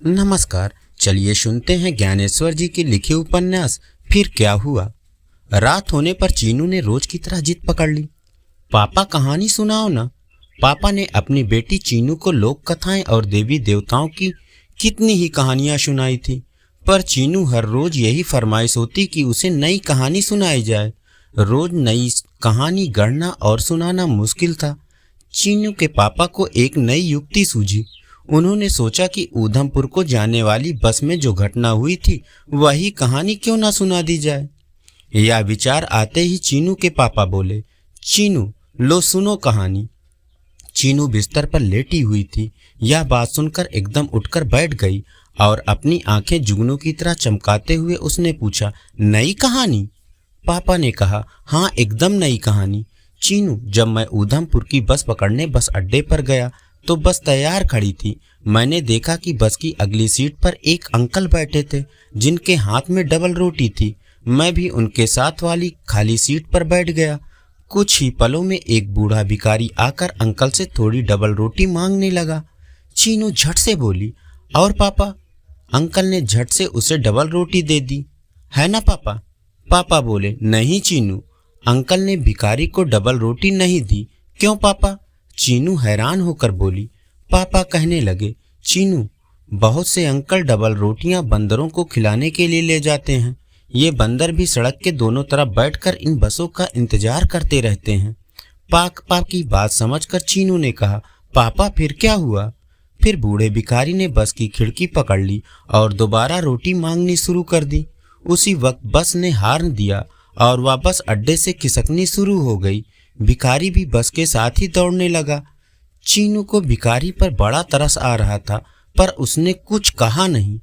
नमस्कार। चलिए सुनते हैं ज्ञानेश्वर जी के लिखे उपन्यास फिर क्या हुआ। रात होने पर चीनू ने रोज की तरह जिद पकड़ ली। पापा कहानी सुनाओ ना। पापा ने अपनी बेटी चीनू को लोक कथाएं और देवी देवताओं की कितनी ही कहानियां सुनाई थी, पर चीनू हर रोज यही फरमाइश होती कि उसे नई कहानी सुनाई जाए। रोज नई कहानी गढ़ना और सुनाना मुश्किल था। चीनू के पापा को एक नई युक्ति सूझी। उन्होंने सोचा कि ऊधमपुर को जाने वाली बस में जो घटना हुई थी वही कहानी क्यों ना सुना दी जाए। यह विचार आते ही चीनू के पापा बोले, चीनू लो सुनो कहानी। चीनू बिस्तर पर लेटी हुई थी। यह बात सुनकर एकदम उठकर बैठ गई और अपनी आंखें जुगनू की तरह चमकाते हुए उसने पूछा, नई कहानी? पापा ने कहा, हाँ एकदम नई कहानी। चीनू, जब मैं ऊधमपुर की बस पकड़ने बस अड्डे पर गया तो बस तैयार खड़ी थी। मैंने देखा कि बस की अगली सीट पर एक अंकल बैठे थे जिनके हाथ में डबल रोटी थी। मैं भी उनके साथ वाली खाली सीट पर बैठ गया। कुछ ही पलों में एक बूढ़ा भिखारी आकर अंकल से थोड़ी डबल रोटी मांगने लगा। चीनू झट से बोली, और पापा? अंकल ने झट से उसे डबल रोटी दे दी। है ना पापा? पापा बोले, नहीं चीनू, अंकल ने भिखारी को डबल रोटी नहीं दी। क्यों पापा? चीनू हैरान होकर बोली। पापा कहने लगे, चीनू, बहुत से अंकल डबल रोटियां बंदरों को खिलाने के लिए ले जाते हैं। ये बंदर भी सड़क के दोनों तरफ बैठकर इन बसों का इंतजार करते रहते हैं। पापा की बात समझकर चीनू ने कहा, पापा फिर क्या हुआ? फिर बूढ़े भिखारी ने बस की खिड़की पकड़ ली और दोबारा रोटी मांगनी शुरू कर दी। उसी वक्त बस ने हॉर्न दिया और वह बस अड्डे से खिसकनी शुरू हो गई। भिखारी भी बस के साथ ही दौड़ने लगा। चीनू को भिखारी पर बड़ा तरस आ रहा था, पर उसने कुछ कहा नहीं।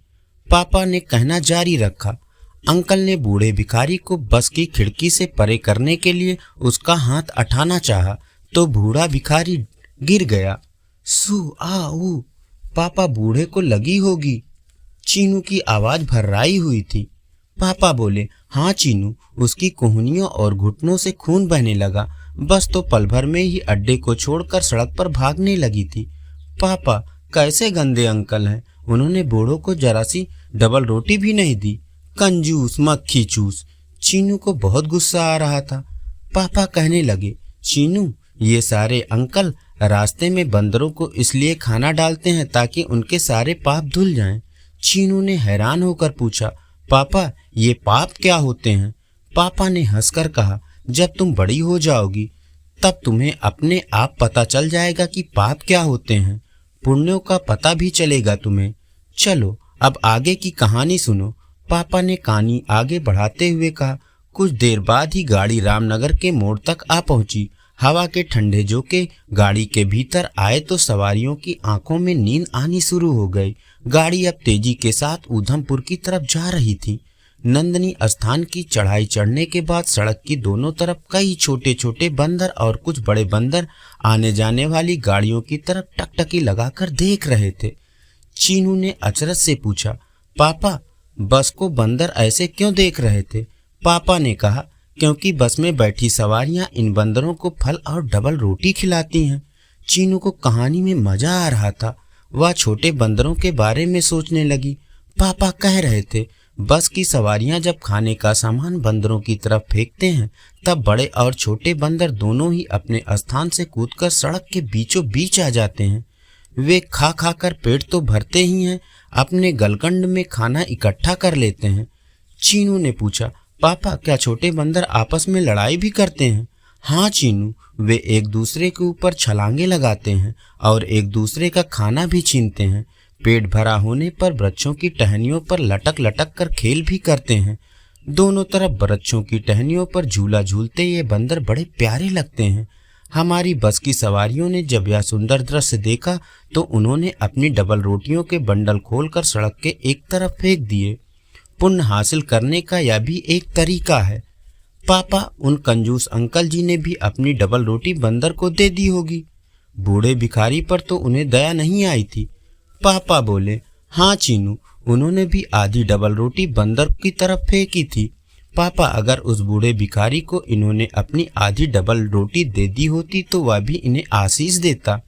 पापा ने कहना जारी रखा। अंकल ने बूढ़े भिखारी को बस की खिड़की से परे करने के लिए उसका हाथ उठाना चाहा तो बूढ़ा भिखारी गिर गया। सू आ ऊ, पापा बूढ़े को लगी होगी। चीनू की आवाज भर्राई हुई थी। पापा बोले, हाँ चीनू, उसकी कोहनियों और घुटनों से खून बहने लगा। बस तो पल भर में ही अड्डे को छोड़कर सड़क पर भागने लगी थी। पापा, कैसे गंदे अंकल हैं, उन्होंने बूढ़ों को जरा सी डबल रोटी भी नहीं दी। कंजूस, मक्खी चूस। चीनू को बहुत गुस्सा आ रहा था। पापा कहने लगे, चीनू, ये सारे अंकल रास्ते में बंदरों को इसलिए खाना डालते हैं ताकि उनके सारे पाप धुल जाएं। चीनू ने हैरान होकर पूछा, पापा ये पाप क्या होते हैं? पापा ने हंसकर कहा, जब तुम बड़ी हो जाओगी तब तुम्हें अपने आप पता चल जाएगा कि पाप क्या होते हैं। पुण्यों का पता भी चलेगा तुम्हें। चलो अब आगे की कहानी सुनो। पापा ने कहानी आगे बढ़ाते हुए कहा। कुछ देर बाद ही गाड़ी रामनगर के मोड़ तक आ पहुंची। हवा के ठंडे झोंके गाड़ी के भीतर आए तो सवारियों की आंखों में नींद आनी शुरू हो गई। गाड़ी अब तेजी के साथ ऊधमपुर की तरफ जा रही थी। नंदनी स्थान की चढ़ाई चढ़ने के बाद सड़क की दोनों तरफ कई छोटे छोटे बंदर और कुछ बड़े बंदर आने जाने वाली गाड़ियों की तरफ टकटकी लगाकर देख रहे थे। चीनू ने अचरज से पूछा, पापा बस को बंदर ऐसे क्यों देख रहे थे? पापा ने कहा, क्योंकि बस में बैठी सवारियां इन बंदरों को फल और डबल रोटी खिलाती हैं। चीनू को कहानी में मजा आ रहा था। वह छोटे बंदरों के बारे में सोचने लगी। पापा कह रहे थे, बस की सवारियां जब खाने का सामान बंदरों की तरफ फेंकते हैं तब बड़े और छोटे बंदर दोनों ही अपने स्थान से कूदकर सड़क के बीचों बीच आ जाते हैं। वे खा खा कर पेट तो भरते ही हैं, अपने गलकंड में खाना इकट्ठा कर लेते हैं। चीनू ने पूछा, पापा क्या छोटे बंदर आपस में लड़ाई भी करते हैं? हाँ चीनू, वे एक दूसरे के ऊपर छलांगे लगाते हैं और एक दूसरे का खाना भी छीनते हैं। पेट भरा होने पर वृक्षों की टहनियों पर लटक लटक कर खेल भी करते हैं। दोनों तरफ वृक्षों की टहनियों पर झूला झूलते ये बंदर बड़े प्यारे लगते हैं। हमारी बस की सवारियों ने जब यह सुंदर दृश्य देखा तो उन्होंने अपनी डबल रोटियों के बंडल खोलकर सड़क के एक तरफ फेंक दिए। पुण्य हासिल करने का यह भी एक तरीका है। पापा, उन कंजूस अंकल जी ने भी अपनी डबल रोटी बंदर को दे दी होगी। बूढ़े भिखारी पर तो उन्हें दया नहीं आई थी। पापा बोले, हाँ चीनू, उन्होंने भी आधी डबल रोटी बंदर की तरफ फेंकी थी। पापा, अगर उस बूढ़े भिखारी को इन्होंने अपनी आधी डबल रोटी दे दी होती तो वह भी इन्हें आशीष देता।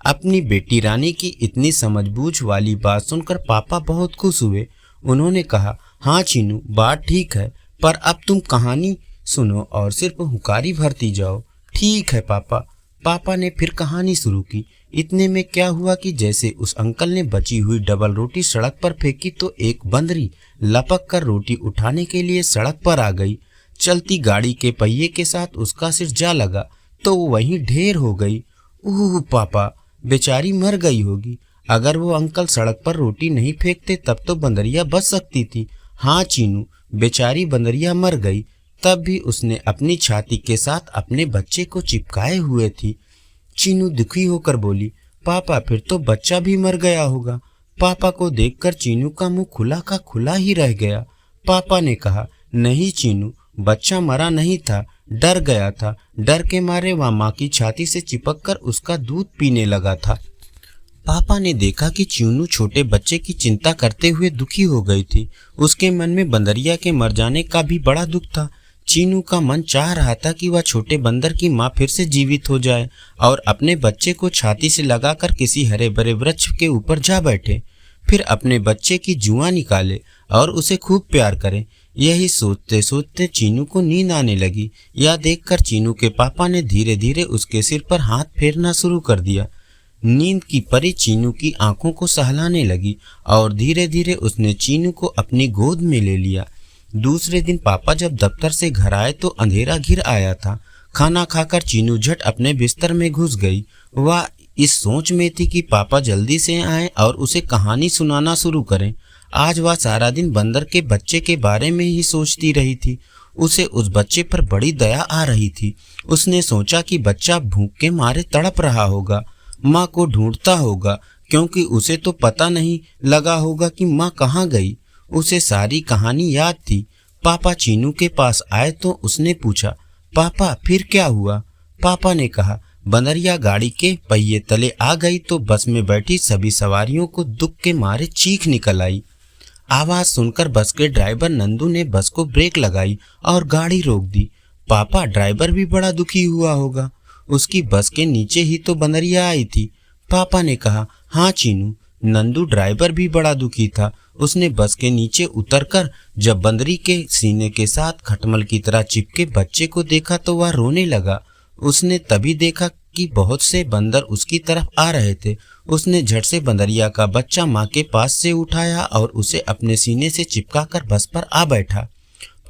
अपनी बेटी रानी की इतनी समझबूझ वाली बात सुनकर पापा बहुत खुश हुए। उन्होंने कहा, हाँ चीनू, बात ठीक है, पर अब तुम कहानी सुनो और सिर्फ हुकारी भरती जाओ। ठीक है पापा। पापा ने फिर कहानी शुरू की। इतने में क्या हुआ कि जैसे उस अंकल ने बची हुई डबल रोटी सड़क पर फेंकी तो एक बंदरी लपक कर रोटी उठाने के लिए सड़क पर आ गई। चलती गाड़ी के पहिए के साथ उसका सिर जा लगा तो वो वहीं ढेर हो गई। ओह पापा, बेचारी मर गई होगी। अगर वो अंकल सड़क पर रोटी नहीं फेंकते तब तो बंदरिया बच सकती थी। हाँ चीनू, बेचारी बंदरिया मर गई। तब भी उसने अपनी छाती के साथ अपने बच्चे को चिपकाए हुए थी। चीनू दुखी होकर बोली, पापा फिर तो बच्चा भी मर गया होगा। पापा को देखकर चीनू का मुंह खुला का खुला ही रह गया। पापा ने कहा, नहीं चीनू, बच्चा मरा नहीं था, डर गया था। डर के मारे वह माँ की छाती से चिपककर उसका दूध पीने लगा था। पापा ने देखा कि चीनू छोटे बच्चे की चिंता करते हुए दुखी हो गई थी। उसके मन में बंदरिया के मर जाने का भी बड़ा दुख था। चीनू का मन चाह रहा था कि वह छोटे बंदर की माँ फिर से जीवित हो जाए और अपने बच्चे को छाती से लगाकर किसी हरे भरे वृक्ष के ऊपर जा बैठे, फिर अपने बच्चे की जुआ निकाले और उसे खूब प्यार करे। यही सोचते सोचते चीनू को नींद आने लगी। यह देखकर चीनू के पापा ने धीरे धीरे उसके सिर पर हाथ फेरना शुरू कर दिया। नींद की परी चीनू की आंखों को सहलाने लगी और धीरे धीरे उसने चीनू को अपनी गोद में ले लिया। दूसरे दिन पापा जब दफ्तर से घर आए तो अंधेरा घिर आया था। खाना खाकर चीनू झट अपने बिस्तर में घुस गई। वह इस सोच में थी कि पापा जल्दी से आएं और उसे कहानी सुनाना शुरू करें। आज वह सारा दिन बंदर के बच्चे के बारे में ही सोचती रही थी। उसे उस बच्चे पर बड़ी दया आ रही थी। उसने सोचा कि बच्चा भूख के मारे तड़प रहा होगा, माँ को ढूंढता होगा, क्योंकि उसे तो पता नहीं लगा होगा कि माँ कहाँ गई। उसे सारी कहानी याद थी। पापा चीनू के पास आए तो उसने पूछा, पापा फिर क्या हुआ? पापा ने कहा, बंदरिया गाड़ी के पहिए तले आ गई तो बस में बैठी सभी सवारियों को दुख के मारे चीख निकल आई। आवाज सुनकर बस के ड्राइवर नंदू ने बस को ब्रेक लगाई और गाड़ी रोक दी। पापा, ड्राइवर भी बड़ा दुखी हुआ होगा, उसकी बस के नीचे ही तो बंदरिया आई थी। पापा ने कहा, हाँ चीनू, नंदू ड्राइवर भी बड़ा दुखी था। उसने बस के नीचे उतरकर जब बंदरी के सीने के साथ खटमल की तरह चिपके बच्चे को देखा तो वह रोने लगा। उसने तभी देखा कि बहुत से बंदर उसकी तरफ आ रहे थे। उसने झट से बंदरिया का बच्चा माँ के पास से उठाया और उसे अपने सीने से चिपकाकर बस पर आ बैठा।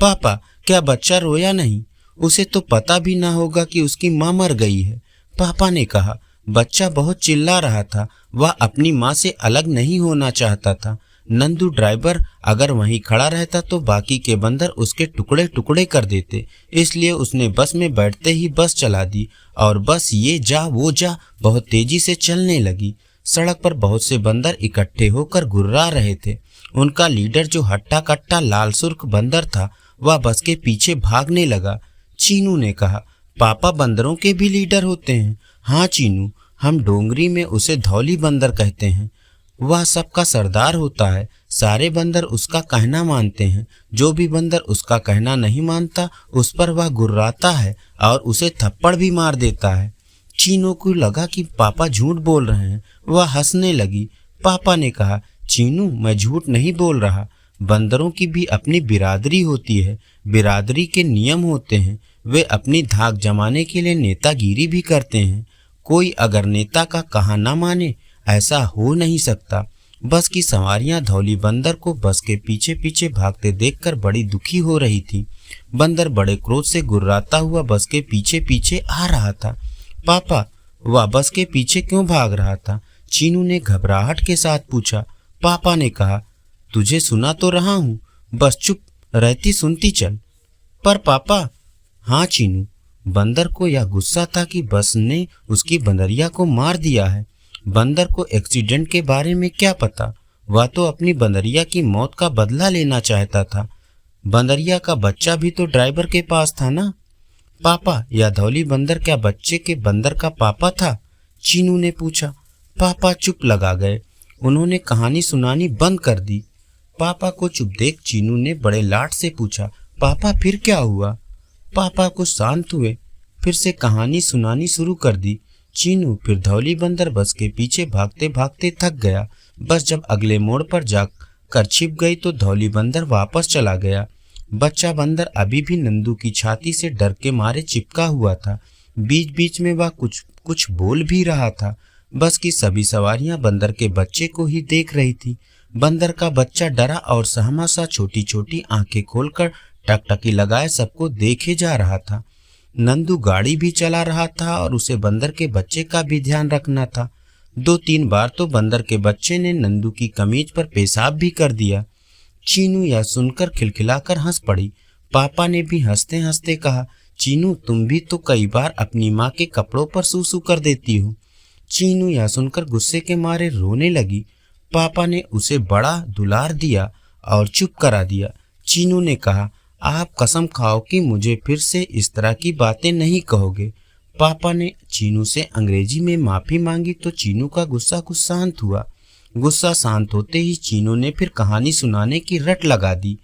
पापा, क्या बच्चा रोया नहीं? उसे तो पता भी ना होगा कि उसकी माँ मर गई है। पापा ने कहा, बच्चा बहुत चिल्ला रहा था, वह अपनी माँ से अलग नहीं होना चाहता था। नंदू ड्राइवर अगर वहीं खड़ा रहता तो बाकी के बंदर उसके टुकड़े टुकड़े कर देते, इसलिए उसने बस में बैठते ही बस चला दी और बस ये जा वो जा बहुत तेजी से चलने लगी। सड़क पर बहुत से बंदर इकट्ठे होकर गुर्रा रहे थे। उनका लीडर जो हट्टा कट्टा लाल सुर्ख बंदर था वह बस के पीछे भागने लगा। चीनू ने कहा, पापा बंदरों के भी लीडर होते हैं? हाँ चीनू, हम डोंगरी में उसे धौली बंदर कहते हैं। वह सबका सरदार होता है। सारे बंदर उसका कहना मानते हैं। जो भी बंदर उसका कहना नहीं मानता उस पर वह गुर्राता है और उसे थप्पड़ भी मार देता है। चीनू को लगा कि पापा झूठ बोल रहे हैं। वह हंसने लगी। पापा ने कहा, चीनू, मैं झूठ नहीं बोल रहा। बंदरों की भी अपनी बिरादरी होती है। बिरादरी के नियम होते हैं। वे अपनी धाक जमाने के लिए नेतागिरी भी करते हैं। कोई अगर नेता का कहा ना माने, ऐसा हो नहीं सकता। बस की सवारियां धौली बंदर को बस के पीछे पीछे भागते देखकर बड़ी दुखी हो रही थी। बंदर बड़े क्रोध से गुर्राता हुआ बस के पीछे पीछे आ रहा था। पापा, वह बस के पीछे क्यों भाग रहा था? चीनू ने घबराहट के साथ पूछा। पापा ने कहा, तुझे सुना तो रहा हूँ, बस चुप रहती सुनती चल। पर पापा। हाँ चीनू, बंदर को यह गुस्सा था कि बस ने उसकी बंदरिया को मार दिया है। बंदर को एक्सीडेंट के बारे में क्या पता? वह तो अपनी बंदरिया की मौत का बदला लेना चाहता था। बंदरिया का बच्चा भी तो ड्राइवर के पास था ना? पापा, यह धौली बंदर क्या बच्चे के बंदर का पापा था? चीनू ने पूछा। पापा चुप लगा गए। उन्होंने कहानी सुनानी बंद कर दी। पापा को चुप देख चीनू ने बड़े लाड से पूछा, पापा फिर क्या हुआ? पापा कुछ शांत हुए, फिर से कहानी सुनानी शुरू कर दी। चीनू फिर धौली बंदर बस के पीछे भागते भागते थक गया। बस जब अगले मोड़ पर जाकर छिप गई तो धौली बंदर वापस चला गया। बच्चा बंदर अभी भी नंदू की छाती से डर के मारे चिपका हुआ था। बीच बीच में वह कुछ कुछ बोल भी रहा था। बस की सभी सवारियां बंदर के बच्चे को ही देख रही थी। बंदर का बच्चा डरा और सहमा सा छोटी छोटी आंखें खोलकर टकटकी लगाए सबको देखे जा रहा था। नंदू गाड़ी भी चला रहा था और उसे बंदर के बच्चे का भी ध्यान रखना था। 2-3 बार तो बंदर के बच्चे ने नंदू की कमीज पर पेशाब भी कर दिया। चीनू यह सुनकर खिलखिलाकर हंस पड़ी। पापा ने भी हंसते हंसते कहा, चीनू तुम भी तो कई बार अपनी माँ के कपड़ों पर सूसू कर देती हो। चीनू यह सुनकर गुस्से के मारे रोने लगी। पापा ने उसे बड़ा दुलार दिया और चुप करा दिया। चीनू ने कहा, आप कसम खाओ कि मुझे फिर से इस तरह की बातें नहीं कहोगे। पापा ने चीनू से अंग्रेजी में माफ़ी मांगी तो चीनू का गुस्सा कुछ शांत हुआ। गुस्सा शांत होते ही चीनू ने फिर कहानी सुनाने की रट लगा दी।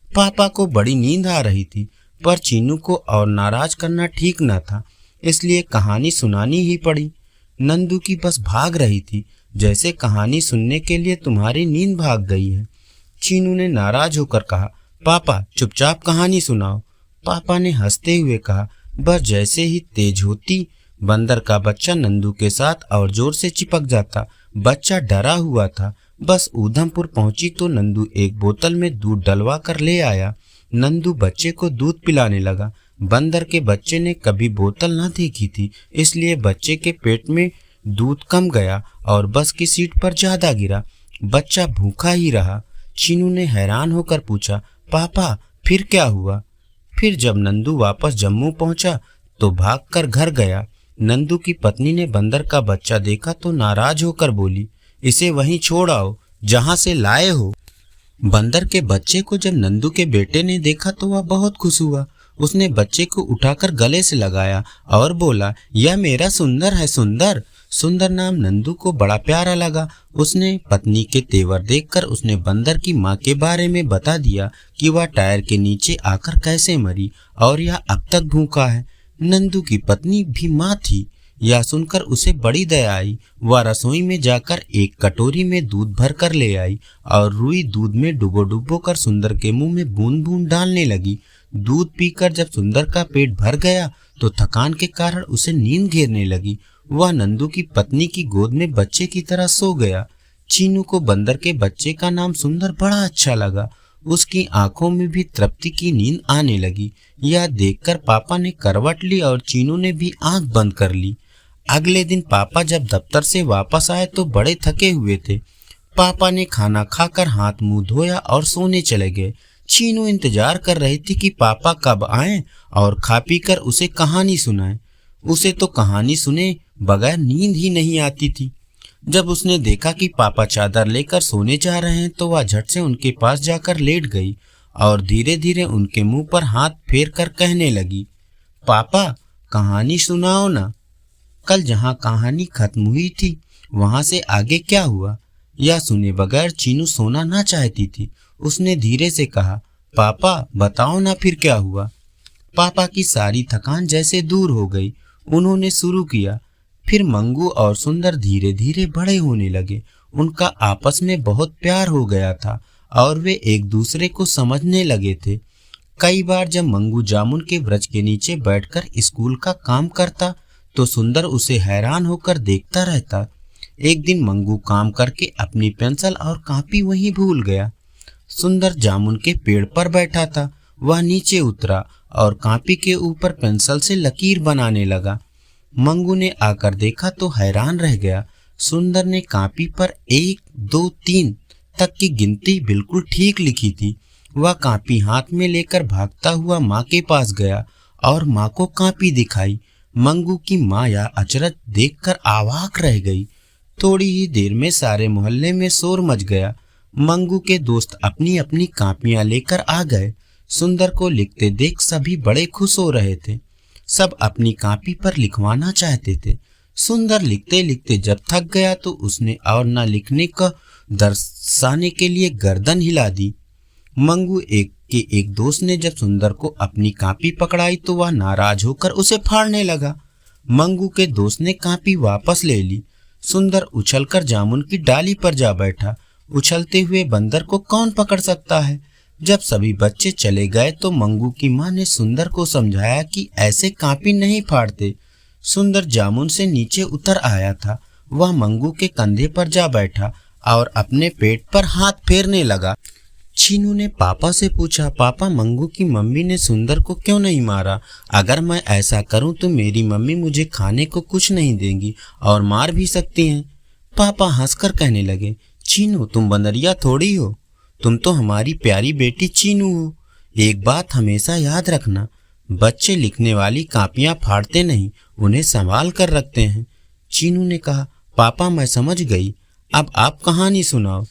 पापा को बड़ी नींद आ रही थी, पर चीनू को और नाराज करना ठीक न था, इसलिए कहानी सुनानी ही पड़ी। नंदू की बस भाग रही थी, जैसे कहानी सुनने के लिए तुम्हारी नींद भाग गई है। चीनू ने नाराज होकर कहा, पापा चुपचाप कहानी सुनाओ। पापा ने हंसते हुए कहा, बस जैसे ही तेज होती बंदर का बच्चा नंदू के साथ और जोर से चिपक जाता। बच्चा डरा हुआ था। बस ऊधमपुर पहुंची तो नंदू एक बोतल में दूध डलवा कर ले आया। नंदू बच्चे को दूध पिलाने लगा। बंदर के बच्चे ने कभी बोतल न देखी थी, इसलिए बच्चे के पेट में दूध कम गया और बस की सीट पर ज्यादा गिरा। बच्चा भूखा ही रहा। चीनू ने हैरान होकर पूछा, पापा फिर क्या हुआ? फिर जब नंदू वापस जम्मू पहुंचा तो भागकर घर गया। नंदू की पत्नी ने बंदर का बच्चा देखा तो नाराज होकर बोली, इसे वहीं छोड़ आओ जहां से लाए हो। बंदर के बच्चे को जब नंदू के बेटे ने देखा तो वह बहुत खुश हुआ। उसने बच्चे को उठाकर गले से लगाया और बोला, यह मेरा सुंदर है। सुंदर सुंदर नाम नंदू को बड़ा प्यारा लगा। उसने पत्नी के तेवर देखकर उसने बंदर की माँ के बारे में बता दिया कि वह टायर के नीचे आकर कैसे मरी और यह अब तक भूखा है। नंदू की पत्नी भी माँ थी। यह सुनकर उसे बड़ी दया आई। वह रसोई में जाकर एक कटोरी में दूध भर कर ले आई और रुई दूध में डुबो डुबो कर सुंदर के मुंह में बूंद बूंद डालने लगी। दूध पीकर जब सुंदर का पेट भर गया तो थकान के कारण उसे नींद घेरने लगी। वह नंदू की पत्नी की गोद में बच्चे की तरह सो गया। चीनू को बंदर के बच्चे का नाम सुंदर बड़ा अच्छा लगा। उसकी आंखों में भी तृप्ति की नींद आने लगी। यह देखकर पापा ने करवट ली और चीनू ने भी आंख बंद कर ली। अगले दिन पापा जब दफ्तर से वापस आए तो बड़े थके हुए थे। पापा ने खाना खाकर हाथ मुंह धोया और सोने चले गए। चीनू इंतजार कर रही थी कि पापा कब आएं और खा पी कर उसे कहानी सुनाएं। उसे तो कहानी सुने बगैर नींद ही नहीं आती थी। जब उसने देखा कि पापा चादर लेकर सोने जा रहे हैं तो वह झट से उनके पास जाकर लेट गई और धीरे धीरे उनके मुंह पर हाथ फेर कर कहने लगी, पापा कहानी सुनाओ ना। कल जहाँ कहानी खत्म हुई थी वहां से आगे क्या हुआ? यह सुने बगैर चीनू सोना ना चाहती थी। उसने धीरे से कहा, पापा बताओ ना फिर क्या हुआ। पापा की सारी थकान जैसे दूर हो गई। उन्होंने शुरू किया, फिर मंगू और सुंदर धीरे धीरे बड़े होने लगे। उनका आपस में बहुत प्यार हो गया था और वे एक दूसरे को समझने लगे थे। कई बार जब मंगू जामुन के वृक्ष के नीचे बैठकर स्कूल का काम करता तो सुंदर उसे हैरान होकर देखता रहता। एक दिन मंगू काम करके अपनी पेंसिल और कॉपी वहीं भूल गया। सुंदर जामुन के पेड़ पर बैठा था। वह नीचे उतरा और कॉपी के ऊपर पेंसिल से लकीर बनाने लगा। मंगू ने आकर देखा तो हैरान रह गया। सुंदर ने कॉपी पर 1, 2, 3 तक की गिनती बिल्कुल ठीक लिखी थी। वह कॉपी हाथ में लेकर भागता हुआ माँ के पास गया और माँ को कॉपी दिखाई। मंगू की माँ यह अचरज देखकर अवाक रह गई। थोड़ी ही देर में सारे मोहल्ले में शोर मच गया। मंगू के दोस्त अपनी अपनी कॉपियां लेकर आ गए। सुंदर को लिखते देख सभी बड़े खुश हो रहे थे। सब अपनी कॉपी पर लिखवाना चाहते थे। सुंदर लिखते लिखते जब थक गया तो उसने और न लिखने का दर्शाने के लिए गर्दन हिला दी। मंगू के एक दोस्त ने जब सुंदर को अपनी कॉपी पकड़ाई तो वह नाराज होकर उसे फाड़ने लगा। मंगू के दोस्त ने कापी वापस ले ली। सुंदर उछलकर जामुन की डाली पर जा बैठा। उछलते हुए बंदर को कौन पकड़ सकता है। जब सभी बच्चे चले गए तो मंगू की माँ ने सुंदर को समझाया कि ऐसे कापी नहीं फाड़ते। सुंदर जामुन से नीचे उतर आया था। वह मंगू के कंधे पर जा बैठा और अपने पेट पर हाथ फेरने लगा। चीनू ने पापा से पूछा, पापा मंगू की मम्मी ने सुंदर को क्यों नहीं मारा? अगर मैं ऐसा करूं तो मेरी मम्मी मुझे खाने को कुछ नहीं देंगी और मार भी सकती हैं। पापा हंसकर कहने लगे, चीनू तुम बंदरिया थोड़ी हो, तुम तो हमारी प्यारी बेटी चीनू हो। एक बात हमेशा याद रखना, बच्चे लिखने वाली कापियां फाड़ते नहीं, उन्हें संभाल कर रखते हैं। चीनू ने कहा, पापा मैं समझ गई, अब आप कहानी सुनाओ।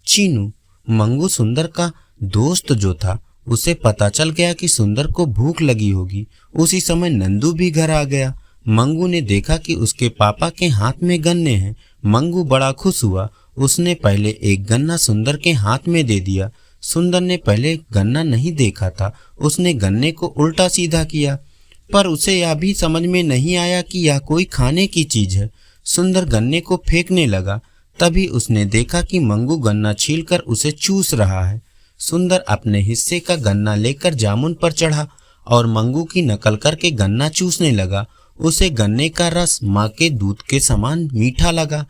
चीनू, मंगू सुंदर का दोस्त जो था, उसे पता चल गया कि सुंदर को भूख लगी होगी। उसी समय नंदू भी घर आ गया। मंगू ने देखा कि उसके पापा के हाथ में गन्ने हैं। मंगू बड़ा खुश हुआ। उसने पहले एक गन्ना सुंदर के हाथ में दे दिया। सुंदर ने पहले गन्ना नहीं देखा था। उसने गन्ने को उल्टा सीधा किया, पर उसे यह भी समझ में नहीं आया कि यह कोई खाने की चीज है। सुंदर गन्ने को फेंकने लगा। तभी उसने देखा कि मंगू गन्ना छीलकर उसे चूस रहा है। सुंदर अपने हिस्से का गन्ना लेकर जामुन पर चढ़ा और मंगू की नकल करके गन्ना चूसने लगा। उसे गन्ने का रस माँ के दूध के समान मीठा लगा।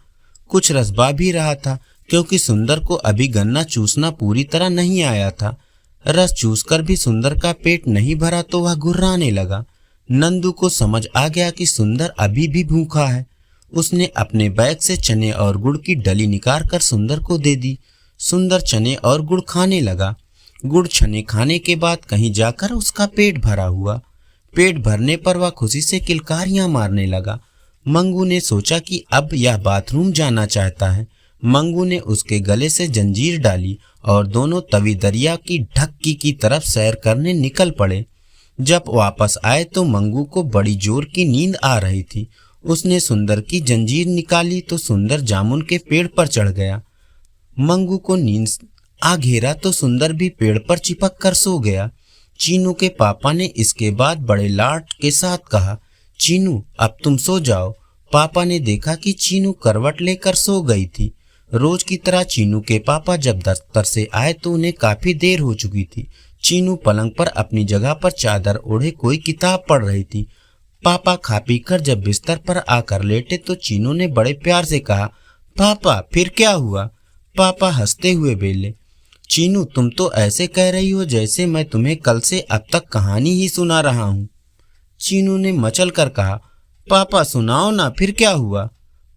कुछ रसबा भी रहा था, क्योंकि सुंदर को अभी गन्ना चूसना पूरी तरह नहीं आया था। रस चूसकर भी सुंदर का पेट नहीं भरा तो वह गुर्राने लगा। नंदू को समझ आ गया कि सुंदर अभी भी भूखा है। उसने अपने बैग से चने और गुड़ की डली निकाल कर सुंदर को दे दी। सुंदर चने और गुड़ खाने लगा। गुड़ चने खाने के बाद कहीं जाकर उसका पेट भरा हुआ। पेट भरने पर वह खुशी से किलकारियां मारने लगा। मंगू ने सोचा कि अब यह बाथरूम जाना चाहता है। मंगू ने उसके गले से जंजीर डाली और दोनों तवी दरिया की ढक्की की तरफ सैर करने निकल पड़े। जब वापस आए तो मंगू को बड़ी जोर की नींद आ रही थी। उसने सुंदर की जंजीर निकाली तो सुंदर जामुन के पेड़ पर चढ़ गया। मंगू को नींद आ घेरा तो सुंदर भी पेड़ पर चिपक कर सो गया। चीनू के पापा ने इसके बाद बड़े लाड के साथ कहा, चीनू अब तुम सो जाओ। पापा ने देखा कि चीनू करवट लेकर सो गई थी। रोज की तरह चीनू के पापा जब दफ्तर से आए तो उन्हें काफी देर हो चुकी थी। चीनू पलंग पर अपनी जगह पर चादर ओढ़े कोई किताब पढ़ रही थी। पापा खा पी कर जब बिस्तर पर आकर लेटे तो चीनू ने बड़े प्यार से कहा, पापा फिर क्या हुआ? पापा हंसते हुए बोले, चीनू तुम तो ऐसे कह रही हो जैसे मैं तुम्हें कल से अब तक कहानी ही सुना रहा हूँ। चीनू ने मचल कर कहा, पापा सुनाओ ना, फिर क्या हुआ?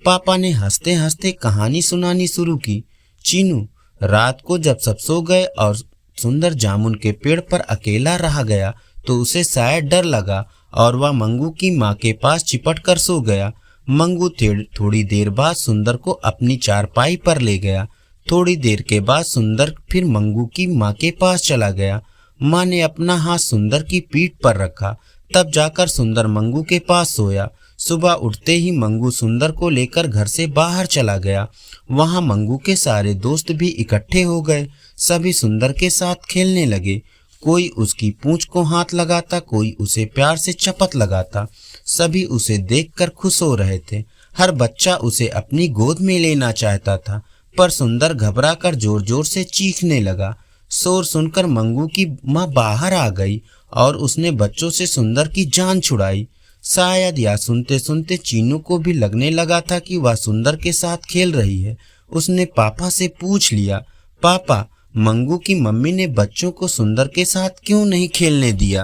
पापा ने हंसते हंसते कहानी सुनानी शुरू की। चीनू, रात को जब सब सो गए और सुंदर जामुन के पेड़ पर अकेला रह गया तो उसे शायद डर लगा और वह मंगू की माँ के पास चिपट कर सो गया। मंगू थोड़ी देर बाद सुंदर को अपनी चारपाई पर ले गया। थोड़ी देर के बाद सुंदर फिर मंगू की माँ के पास चला गया। माँ ने अपना हाथ सुंदर की पीठ पर रखा। तब जाकर सुंदर मंगू के पास सोया। सुबह उठते ही मंगू सुंदर को लेकर घर से बाहर चला गया। वहाँ मंगू के सारे दोस्त भी इकट्ठे हो गए। सभी सुंदर के साथ खेलने लगे। कोई उसकी पूंछ को हाथ लगाता, कोई उसे प्यार से चपत लगाता। सभी उसे देखकर खुश हो रहे थे। हर बच्चा उसे अपनी गोद में लेना चाहता था, पर सुंदर घबराकर जोर जोर से चीखने लगा। शोर सुनकर मंगू की माँ बाहर आ गई और उसने बच्चों से सुंदर की जान छुड़ाई। शायद यह सुनते सुनते चीनू को भी लगने लगा था कि वह सुंदर के साथ खेल रही है। उसने पापा से पूछ लिया, पापा मंगू की मम्मी ने बच्चों को सुंदर के साथ क्यों नहीं खेलने दिया?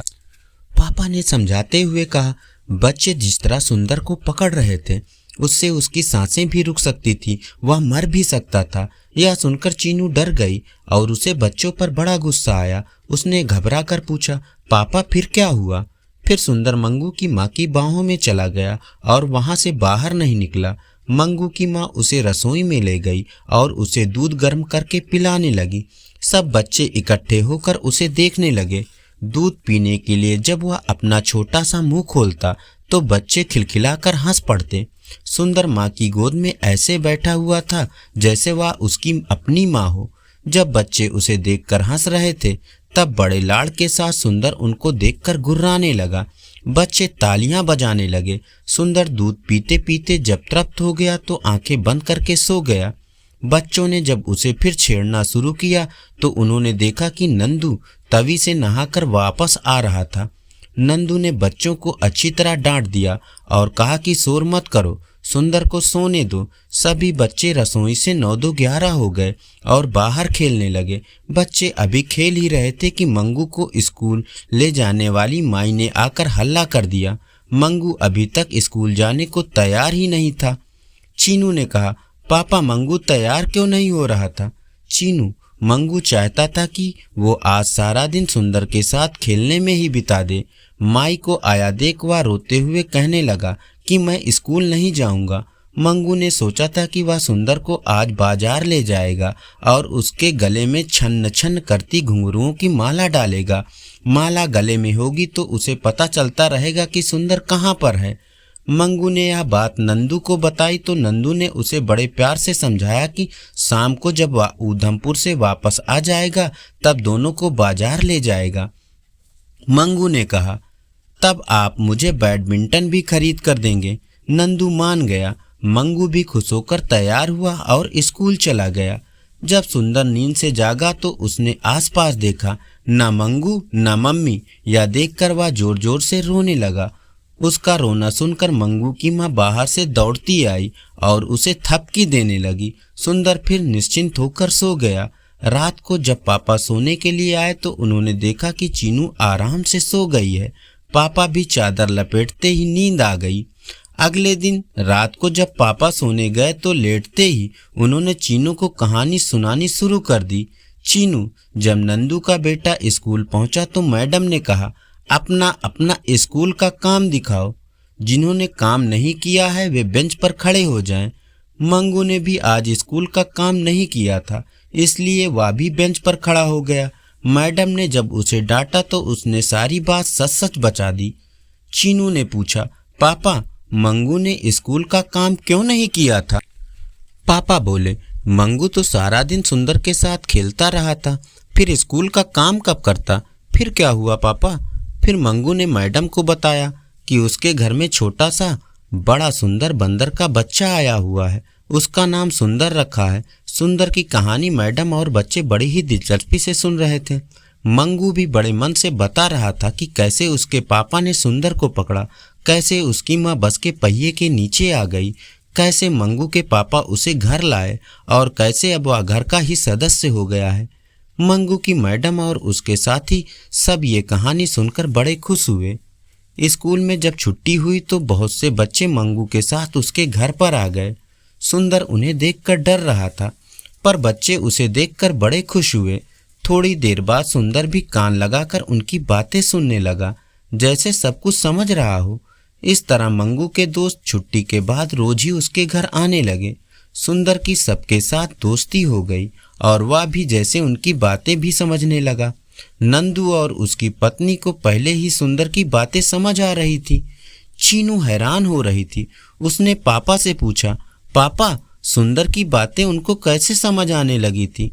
पापा ने समझाते हुए कहा, बच्चे जिस तरह सुंदर को पकड़ रहे थे उससे उसकी सांसें भी रुक सकती थी, वह मर भी सकता था। यह सुनकर चीनू डर गई और उसे बच्चों पर बड़ा गुस्सा आया। उसने घबरा कर पूछा, पापा फिर क्या हुआ? फिर सुंदर मंगू की माँ की बाहों में चला गया और वहां से बाहर नहीं निकला। मंगू की माँ उसे रसोई में ले गई और उसे दूध गर्म करके पिलाने लगी। सब बच्चे इकट्ठे होकर उसे देखने लगे। दूध पीने के लिए जब वह अपना छोटा सा मुंह खोलता तो बच्चे खिलखिलाकर हंस पड़ते। सुंदर माँ की गोद में ऐसे बैठा हुआ था जैसे वह उसकी अपनी माँ हो। जब बच्चे उसे देखकर हंस रहे थे तब बड़े लाड़ के साथ सुंदर उनको देखकर गुर्राने लगा। बच्चे तालियां बजाने लगे। सुंदर दूध पीते पीते जब तृप्त हो गया तो आंखें बंद करके सो गया। बच्चों ने जब उसे फिर छेड़ना शुरू किया तो उन्होंने देखा कि नंदू तवी से नहाकर वापस आ रहा था। नंदू ने बच्चों को अच्छी तरह डांट दिया और कहा कि शोर मत करो, सुंदर को सोने दो। सभी बच्चे रसोई से 9-11 हो गए और बाहर खेलने लगे। बच्चे अभी खेल ही रहे थे कि मंगू को स्कूल ले जाने वाली माई ने आकर हल्ला कर दिया। मंगू अभी तक स्कूल जाने को तैयार ही नहीं था। चीनू ने कहा, पापा मंगू तैयार क्यों नहीं हो रहा था? चीनू, मंगू चाहता था कि वो आज सारा दिन सुंदर के साथ खेलने में ही बिता दे। माई को आया देख वह रोते हुए कहने लगा कि मैं स्कूल नहीं जाऊंगा। मंगू ने सोचा था कि वह सुंदर को आज बाजार ले जाएगा और उसके गले में छन्न छन्न करती घुंघरुओं की माला डालेगा। माला गले में होगी तो उसे पता चलता रहेगा कि सुंदर कहाँ पर है। मंगू ने यह बात नंदू को बताई तो नंदू ने उसे बड़े प्यार से समझाया कि शाम को जब वह ऊधमपुर से वापस आ जाएगा तब दोनों को बाजार ले जाएगा। मंगू ने कहा, तब आप मुझे बैडमिंटन भी खरीद कर देंगे। नंदू मान गया। मंगू भी खुश होकर तैयार हुआ और स्कूल चला गया। जब सुंदर नींद से जागा तो उसने आसपास देखा, ना मंगू ना मम्मी। यह देखकर वह जोर जोर से रोने लगा। उसका रोना सुनकर मंगू की माँ बाहर से दौड़ती आई और उसे थपकी देने लगी। सुंदर फिर निश्चिंत होकर सो गया। रात को जब पापा सोने के लिए आए तो उन्होंने देखा कि चीनू आराम से सो गई है। पापा भी चादर लपेटते ही नींद आ गई। अगले दिन रात को जब पापा सोने गए तो लेटते ही उन्होंने चीनू को कहानी सुनानी शुरू कर दी। चीनू, जब नंदू का बेटा स्कूल पहुंचा तो मैडम ने कहा, अपना अपना स्कूल का काम दिखाओ। जिन्होंने काम नहीं किया है वे बेंच पर खड़े हो जाएं। मंगू ने भी आज स्कूल का काम नहीं किया था, इसलिए वह भी बेंच पर खड़ा हो गया। मैडम ने जब उसे डांटा तो उसने सारी बात सच सच बता दी। चीनू ने पूछा, पापा मंगू ने स्कूल का काम क्यों नहीं किया था? पापा बोले, मंगू तो सारा दिन सुंदर के साथ खेलता रहा था, फिर स्कूल का काम कब करता? फिर क्या हुआ पापा? फिर मंगू ने मैडम को बताया कि उसके घर में छोटा सा बड़ा सुंदर बंदर का बच्चा आया हुआ है, उसका नाम सुंदर रखा है। सुंदर की कहानी मैडम और बच्चे बड़ी ही दिलचस्पी से सुन रहे थे। मंगू भी बड़े मन से बता रहा था कि कैसे उसके पापा ने सुंदर को पकड़ा, कैसे उसकी माँ बस के पहिए के नीचे आ गई, कैसे मंगू के पापा उसे घर लाए और कैसे अब वह घर का ही सदस्य हो गया है। मंगू की मैडम और उसके साथी सब ये कहानी सुनकर बड़े खुश हुए। स्कूल में जब छुट्टी हुई तो बहुत से बच्चे मंगू के साथ उसके घर पर आ गए। सुंदर उन्हें देखकर डर रहा था, पर बच्चे उसे देखकर बड़े खुश हुए। थोड़ी देर बाद सुंदर भी कान लगाकर उनकी बातें सुनने लगा, जैसे सब कुछ समझ रहा हो। इस तरह मंगू के दोस्त छुट्टी के बाद रोज ही उसके घर आने लगे। सुंदर की सबके साथ दोस्ती हो गई और वह भी जैसे उनकी बातें भी समझने लगा। नंदू और उसकी पत्नी को पहले ही सुंदर की बातें समझ आ रही थी। चीनू हैरान हो रही थी। उसने पापा से पूछा, पापा सुंदर की बातें उनको कैसे समझ आने लगी थी?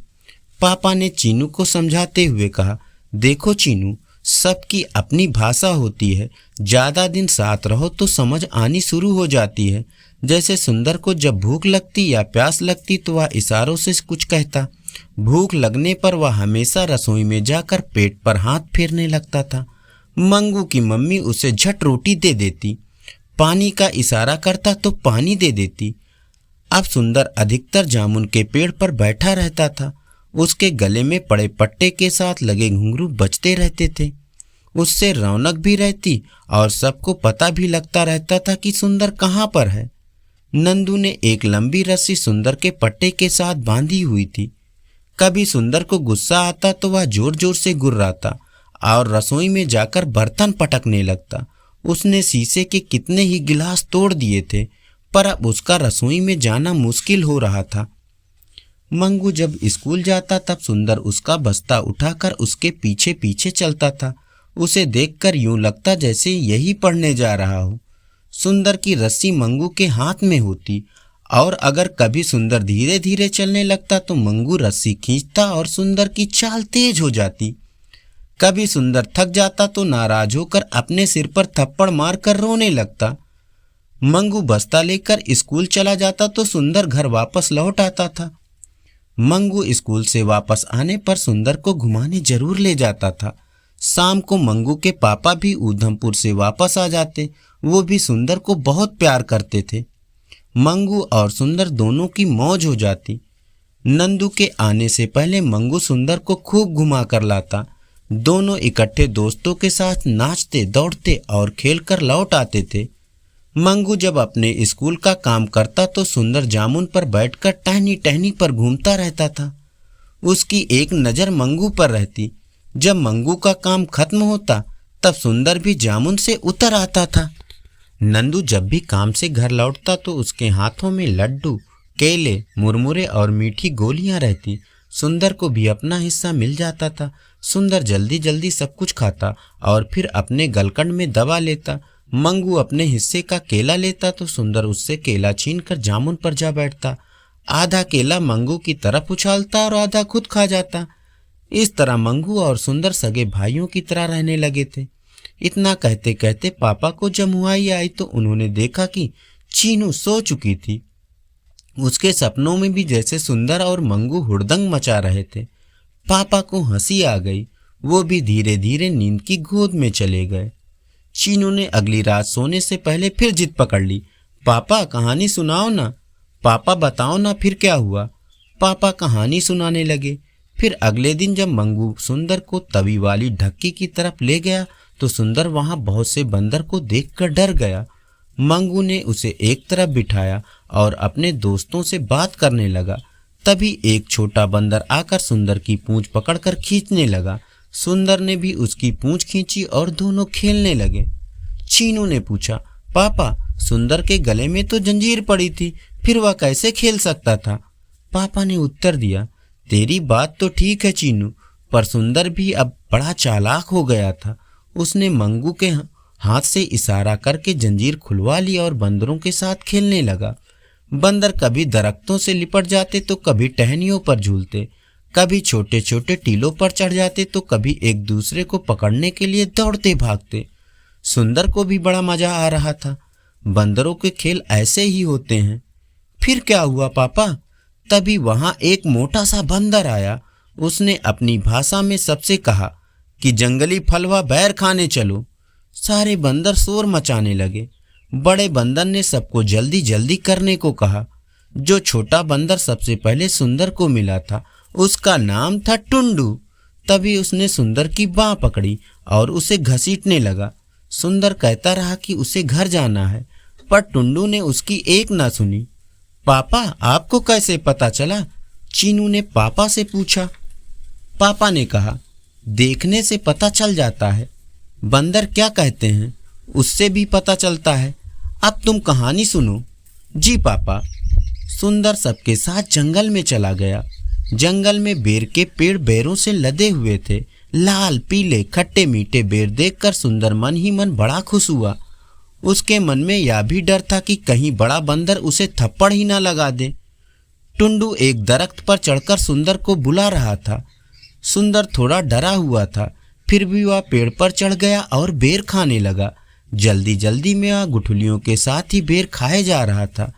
पापा ने चीनू को समझाते हुए कहा, देखो चीनू, सबकी अपनी भाषा होती है। ज़्यादा दिन साथ रहो तो समझ आनी शुरू हो जाती है। जैसे सुंदर को जब भूख लगती या प्यास लगती तो वह इशारों से कुछ कहता। भूख लगने पर वह हमेशा रसोई में जाकर पेट पर हाथ फेरने लगता था। मंगू की मम्मी उसे झट रोटी दे देती। पानी का इशारा करता तो पानी दे देती। अब सुंदर अधिकतर जामुन के पेड़ पर बैठा रहता था। उसके गले में पड़े पट्टे के साथ लगे घुंघरू बजते रहते थे। उससे रौनक भी रहती और सबको पता भी लगता रहता था कि सुंदर कहाँ पर है। नंदू ने एक लंबी रस्सी सुंदर के पट्टे के साथ बांधी हुई थी। कभी सुंदर को गुस्सा आता तो वह जोर जोर से गुर्राता और रसोई में जाकर बर्तन पटकने लगता। उसने शीशे के कितने ही गिलास तोड़ दिए थे, पर अब उसका रसोई में जाना मुश्किल हो रहा था। मंगू जब स्कूल जाता तब सुंदर उसका बस्ता उठाकर उसके पीछे पीछे चलता था। उसे देखकर यूं लगता जैसे यही पढ़ने जा रहा हो। सुंदर की रस्सी मंगू के हाथ में होती और अगर कभी सुंदर धीरे धीरे चलने लगता तो मंगू रस्सी खींचता और सुंदर की चाल तेज हो जाती। कभी सुंदर थक जाता तो नाराज होकर अपने सिर पर थप्पड़ मारकर रोने लगता। मंगू बस्ता लेकर स्कूल चला जाता तो सुंदर घर वापस लौट आता था। मंगू स्कूल से वापस आने पर सुंदर को घुमाने जरूर ले जाता था। शाम को मंगू के पापा भी ऊधमपुर से वापस आ जाते। वो भी सुंदर को बहुत प्यार करते थे। मंगू और सुंदर दोनों की मौज हो जाती। नंदू के आने से पहले मंगू सुंदर को खूब घुमा कर लाता। दोनों इकट्ठे दोस्तों के साथ नाचते, दौड़ते और खेलकर लौट आते थे। मंगू जब अपने स्कूल का काम करता तो सुंदर जामुन पर बैठकर टहनी टहनी पर घूमता रहता था। उसकी एक नज़र मंगू पर रहती। जब मंगू का काम खत्म होता तब सुंदर भी जामुन से उतर आता था। नंदू जब भी काम से घर लौटता तो उसके हाथों में लड्डू, केले, मुरमुरे और मीठी गोलियां रहती। सुंदर को भी अपना हिस्सा मिल जाता था। सुंदर जल्दी जल्दी सब कुछ खाता और फिर अपने गलकंड में दबा लेता। मंगू अपने हिस्से का केला लेता तो सुंदर उससे केला छीनकर जामुन पर जा बैठता। आधा केला मंगू की तरफ उछालता और आधा खुद खा जाता। इस तरह मंगू और सुंदर सगे भाइयों की तरह रहने लगे थे। इतना कहते कहते पापा को जब मुआई आई तो उन्होंने देखा कि चीनू सो चुकी थी। उसके सपनों में भी जैसे सुंदर और मंगू हुड़दंग मचा रहे थे। पापा को हंसी आ गई। वो भी धीरे धीरे नींद की गोद में चले गए। चीनू ने अगली रात सोने से पहले फिर जिद पकड़ ली। पापा कहानी सुनाओ ना, पापा बताओ ना फिर क्या हुआ। पापा कहानी सुनाने लगे। फिर अगले दिन जब मंगू सुंदर को तवी वाली ढक्की की तरफ ले गया तो सुंदर वहां बहुत से बंदर को देखकर डर गया। मंगू ने उसे एक तरफ बिठाया और अपने दोस्तों से बात करने लगा। तभी एक छोटा बंदर आकर सुंदर की पूंछ पकड़कर खींचने लगा। सुंदर ने भी उसकी पूंछ खींची और दोनों खेलने लगे। चीनू ने पूछा, पापा सुंदर के गले में तो जंजीर पड़ी थी, फिर वह कैसे खेल सकता था। पापा ने उत्तर दिया, तेरी बात तो ठीक है चीनू, पर सुंदर भी अब बड़ा चालाक हो गया था। उसने मंगू के हाथ से इशारा करके जंजीर खुलवा ली और बंदरों के साथ खेलने लगा। बंदर कभी दरख्तों से लिपट जाते तो कभी टहनियों पर झूलते, कभी छोटे छोटे टीलों पर चढ़ जाते तो कभी एक दूसरे को पकड़ने के लिए दौड़ते भागते। सुंदर को भी बड़ा मजा आ रहा था। बंदरों के खेल ऐसे ही होते हैं। फिर क्या हुआ पापा? तभी वहां एक मोटा सा बंदर आया। उसने अपनी भाषा में सबसे कहा कि जंगली फलवा बैर खाने चलो। सारे बंदर शोर मचाने लगे। बड़े बंदर ने सबको जल्दी जल्दी करने को कहा। जो छोटा बंदर सबसे पहले सुंदर को मिला था उसका नाम था टुंडू। तभी उसने सुंदर की बाँह पकड़ी और उसे घसीटने लगा। सुंदर कहता रहा कि उसे घर जाना है, पर टुंडू ने उसकी एक ना सुनी। पापा आपको कैसे पता चला? चीनू ने पापा से पूछा। पापा ने कहा, देखने से पता चल जाता है। बंदर क्या कहते हैं उससे भी पता चलता है। अब तुम कहानी सुनो। जी पापा। सुंदर सबके साथ जंगल में चला गया। जंगल में बेर के पेड़ बेरों से लदे हुए थे। लाल पीले खट्टे मीठे बेर देखकर सुंदर मन ही मन बड़ा खुश हुआ। उसके मन में यह भी डर था कि कहीं बड़ा बंदर उसे थप्पड़ ही ना लगा दे। टुंडू एक दरख्त पर चढ़कर सुंदर को बुला रहा था। सुंदर थोड़ा डरा हुआ था, फिर भी वह पेड़ पर चढ़ गया और बेर खाने लगा। जल्दी जल्दी में वह गुठलियों के साथ ही बेर खाए जा रहा था।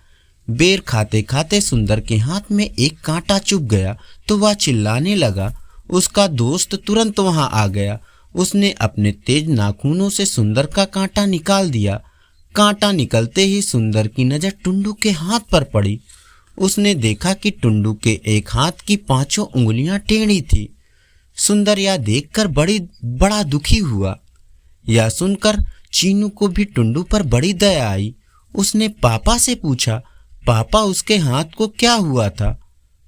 बेर खाते खाते सुंदर के हाथ में एक कांटा चुभ गया तो वह चिल्लाने लगा। उसका दोस्त तुरंत वहां आ गया। उसने अपने तेज नाखूनों से सुंदर का कांटा निकाल दिया। कांटा निकलते ही सुंदर की नजर टुंडू के हाथ पर पड़ी। उसने देखा कि टुंडू के एक हाथ की 5 उंगलियां टेढ़ी थी। सुंदर यह देखकर बड़ा दुखी हुआ। यह सुनकर चीनू को भी टुंडू पर बड़ी दया आई। उसने पापा से पूछा, पापा उसके हाथ को क्या हुआ था?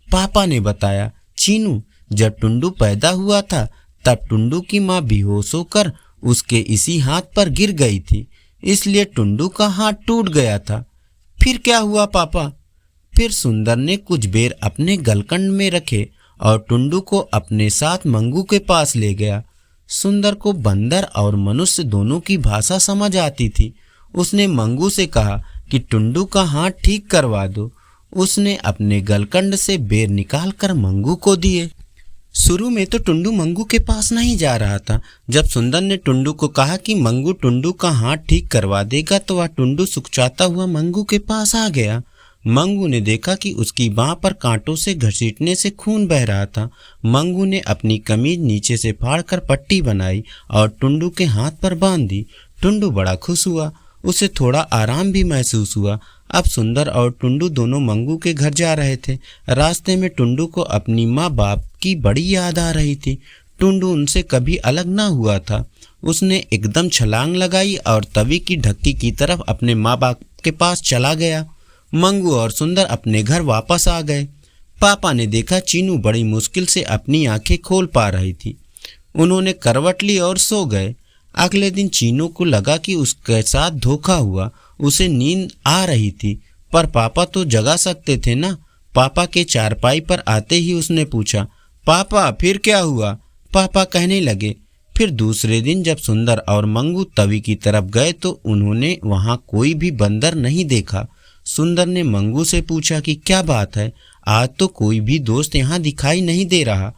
पापा ने बताया, चीनू जब टुंडू पैदा हुआ था तब टुंडू की माँ बेहोश होकर उसके इसी हाथ पर गिर गई थी, इसलिए टुंडू का हाथ टूट गया था। फिर क्या हुआ पापा? फिर सुंदर ने कुछ बेर अपने गलकंड में रखे और टुंडू को अपने साथ मंगू के पास ले गया। सुंदर को बंदर और मनुष्य दोनों की भाषा समझ आती थी। उसने मंगू से कहा कि टुंडू का हाथ ठीक करवा दो। उसने अपने गलकंड से बेर निकालकर मंगू को दिए। शुरू में तो टुंडू मंगू के पास नहीं जा रहा था। जब सुंदर ने टुंडू को कहा कि मंगू टुंडू का हाथ ठीक करवा देगा तो वह टुंडू सुकचाता हुआ मंगू के पास आ गया। मंगू ने देखा कि उसकी बांह पर कांटों से घसीटने से खून बह रहा था। मंगू ने अपनी कमीज नीचे से फाड़कर पट्टी बनाई और टुंडू के हाथ पर बांध दी। टुंडू बड़ा खुश हुआ, उसे थोड़ा आराम भी महसूस हुआ। अब सुंदर और टुंडू दोनों मंगू के घर जा रहे थे। रास्ते में टुंडू को अपनी माँ बाप की बड़ी याद आ रही थी। टुंडू उनसे कभी अलग ना हुआ था। उसने एकदम छलांग लगाई और तवी की ढक्की की तरफ अपने माँ बाप के पास चला गया। मंगू और सुंदर अपने घर वापस आ गए। पापा ने देखा चीनू बड़ी मुश्किल से अपनी आंखें खोल पा रही थी। उन्होंने करवट ली और सो गए। अगले दिन चीनू को लगा कि उसके साथ धोखा हुआ। उसे नींद आ रही थी, पर पापा तो जगा सकते थे ना। पापा के चारपाई पर आते ही उसने पूछा, पापा फिर क्या हुआ? पापा कहने लगे। फिर दूसरे दिन जब सुंदर और मंगू तवी की तरफ गए तो उन्होंने वहां कोई भी बंदर नहीं देखा। सुंदर ने मंगू से पूछा कि क्या बात है, आज तो कोई भी दोस्त यहाँ दिखाई नहीं दे रहा।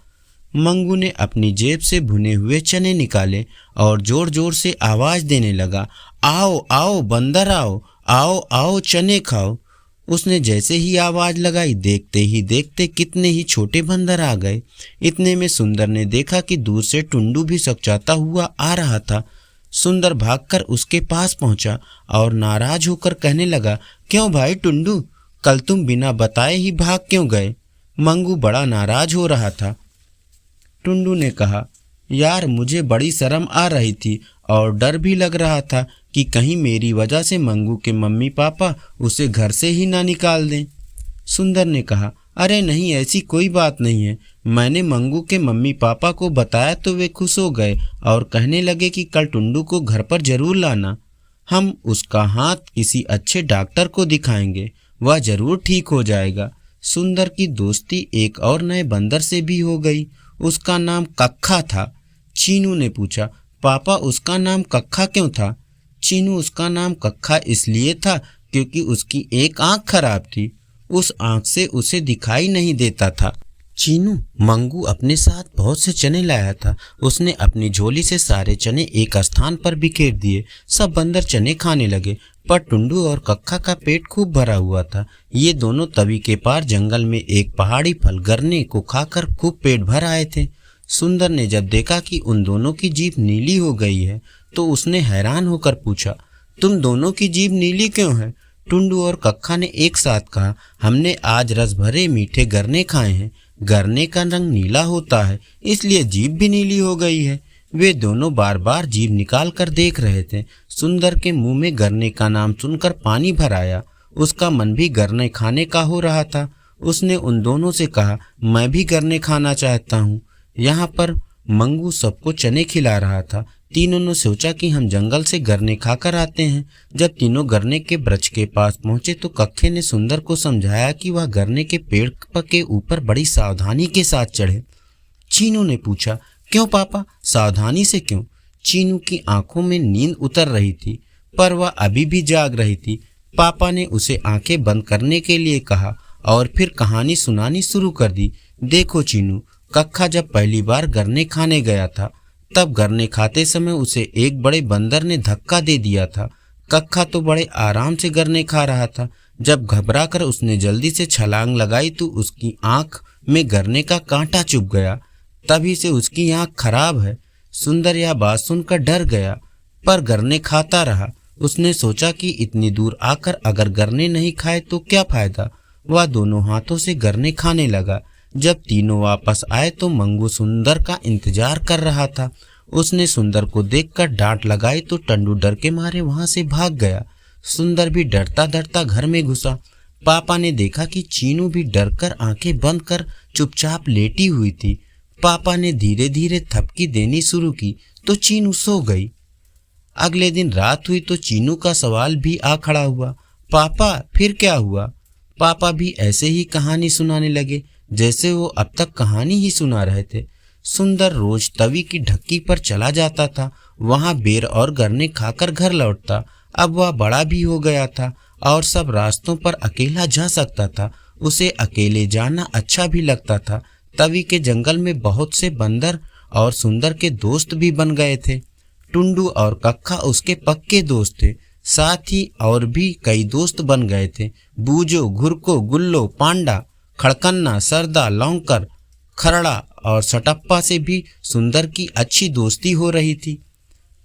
मंगू ने अपनी जेब से भुने हुए चने निकाले और जोर जोर से आवाज देने लगा, आओ आओ बंदर आओ, आओ आओ चने खाओ। उसने जैसे ही आवाज लगाई, देखते ही देखते कितने ही छोटे बंदर आ गए। इतने में सुंदर ने देखा कि दूर से टुंडू भी सकचाता हुआ आ रहा था। सुंदर भागकर उसके पास पहुंचा और नाराज होकर कहने लगा, क्यों भाई टुंडू, कल तुम बिना बताए ही भाग क्यों गए? मंगू बड़ा नाराज हो रहा था। टुंडू ने कहा, यार मुझे बड़ी शर्म आ रही थी और डर भी लग रहा था कि कहीं मेरी वजह से मंगू के मम्मी पापा उसे घर से ही ना निकाल दें। सुंदर ने कहा, अरे नहीं, ऐसी कोई बात नहीं है। मैंने मंगू के मम्मी पापा को बताया तो वे खुश हो गए और कहने लगे कि कल टुंडू को घर पर जरूर लाना। हम उसका हाथ किसी अच्छे डॉक्टर को दिखाएंगे, वह जरूर ठीक हो जाएगा। सुंदर की दोस्ती एक और नए बंदर से भी हो गई। उसका नाम कक्खा था। चीनू ने पूछा, पापा उसका नाम कक्खा क्यों था? चीनू, उसका नाम कक्खा इसलिए था क्योंकि उसकी एक आंख खराब थी। उस आंख से उसे दिखाई नहीं देता था। चीनू, मंगू अपने साथ बहुत से चने लाया था। उसने अपनी झोली से सारे चने एक स्थान पर बिखेर दिए। सब बंदर चने खाने लगे, पर टुंडू और कक्खा का पेट खूब भरा हुआ था। ये दोनों तवी के पार जंगल में एक पहाड़ी फल गरने को खाकर खूब पेट भर आए थे। सुंदर ने जब देखा कि उन दोनों की जीभ नीली हो गई है तो उसने हैरान होकर पूछा, तुम दोनों की जीभ नीली क्यों है? टुंडू और कक्खा ने एक साथ कहा, हमने आज रस भरे मीठे गरने खाए हैं। गरने का रंग नीला होता है, इसलिए जीभ भी नीली हो गई है। वे दोनों बार बार जीभ निकाल कर देख रहे थे। सुंदर के मुंह में गरने का नाम सुनकर पानी भर आया। उसका मन भी गरने खाने का हो रहा था। उसने उन दोनों से कहा, मैं भी गरने खाना चाहता हूँ। यहाँ पर मंगू सबको चने खिला रहा था। तीनों ने सोचा कि हम जंगल से गरने खाकर आते हैं। जब तीनों गरने के वृक्ष के पास पहुंचे तो कक्खे ने सुंदर को समझाया कि वह गरने के पेड़ के ऊपर बड़ी सावधानी के साथ चढ़े। चीनू ने पूछा, क्यों पापा, सावधानी से क्यों? चीनू की आंखों में नींद उतर रही थी, पर वह अभी भी जाग रही थी। पापा ने उसे आंखें बंद करने के लिए कहा और फिर कहानी सुनानी शुरू कर दी। देखो चीनू, कक्खा जब पहली बार गरने खाने गया था तब गरने खाते समय उसे एक बड़े बंदर ने धक्का दे दिया था। कक्खा तो बड़े आराम से गरने खा रहा था। जब घबराकर उसने जल्दी से छलांग लगाई तो उसकी आंख में गरने का कांटा चुभ गया। तभी से उसकी आंख खराब है। सुंदर यह बात सुनकर डर गया, पर गरने खाता रहा। उसने सोचा कि इतनी दूर आकर अगर गरने नहीं खाए तो क्या फायदा। वह दोनों हाथों से गरने खाने लगा। जब तीनों वापस आए तो मंगू सुंदर का इंतजार कर रहा था। उसने सुंदर को देखकर डांट लगाई तो टुंडू डर के मारे वहां से भाग गया। सुंदर भी डरता डरता घर में घुसा। पापा ने देखा कि चीनू भी डरकर आंखें बंद कर चुपचाप लेटी हुई थी। पापा ने धीरे धीरे थपकी देनी शुरू की तो चीनू सो गई। अगले दिन रात हुई तो चीनू का सवाल भी आ खड़ा हुआ, पापा फिर क्या हुआ? पापा भी ऐसे ही कहानी सुनाने लगे जैसे वो अब तक कहानी ही सुना रहे थे। सुंदर रोज तवी की ढक्की पर चला जाता था, वहां बेर और गरने खाकर घर लौटता। अब वह बड़ा भी हो गया था और सब रास्तों पर अकेला जा सकता था। उसे अकेले जाना अच्छा भी लगता था। तवी के जंगल में बहुत से बंदर और सुंदर के दोस्त भी बन गए थे। टुंडू और कक्का उसके पक्के दोस्त थे। साथ ही और भी कई दोस्त बन गए थे। बूजो, घुरको, गुल्लो, पांडा, खड़कन्ना, सरदा, लौंकर, खरड़ा और सटप्पा से भी सुंदर की अच्छी दोस्ती हो रही थी।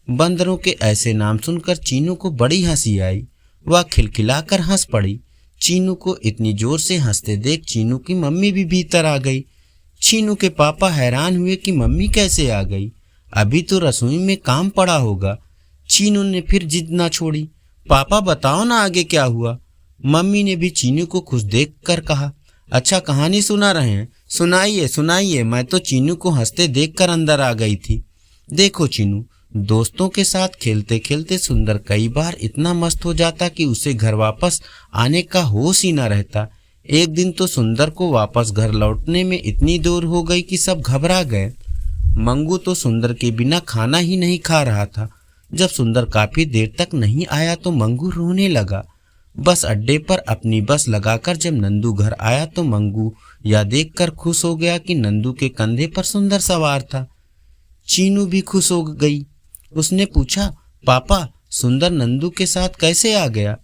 बंदरों के ऐसे नाम सुनकर चीनू को बड़ी हंसी आई। वह खिलखिलाकर हंस पड़ी। चीनू को इतनी जोर से हंसते देख चीनू की मम्मी भी भीतर आ गई। चीनू के पापा हैरान हुए कि मम्मी कैसे आ गई, अभी तो रसोई में काम पड़ा होगा। चीनू ने फिर जिद ना छोड़ी, पापा बताओ ना आगे क्या हुआ। मम्मी ने भी चीनू को खुश देखकर कहा, अच्छा कहानी सुना रहे हैं, सुनाइए सुनाइए। मैं तो चीनू को हंसते देखकर अंदर आ गई थी। देखो चीनू, दोस्तों के साथ खेलते खेलते सुंदर कई बार इतना मस्त हो जाता कि उसे घर वापस आने का होश ही न रहता। एक दिन तो सुंदर को वापस घर लौटने में इतनी देर हो गई कि सब घबरा गए। मंगू तो सुंदर के बिना खाना ही नहीं खा रहा था। जब सुंदर काफी देर तक नहीं आया तो मंगू रोने लगा। बस अड्डे पर अपनी बस लगाकर जब नंदू घर आया तो मंगू यह देखकर खुश हो गया कि नंदू के कंधे पर सुंदर सवार था। चीनू भी खुश हो गई। उसने पूछा, पापा सुंदर नंदू के साथ कैसे आ गया?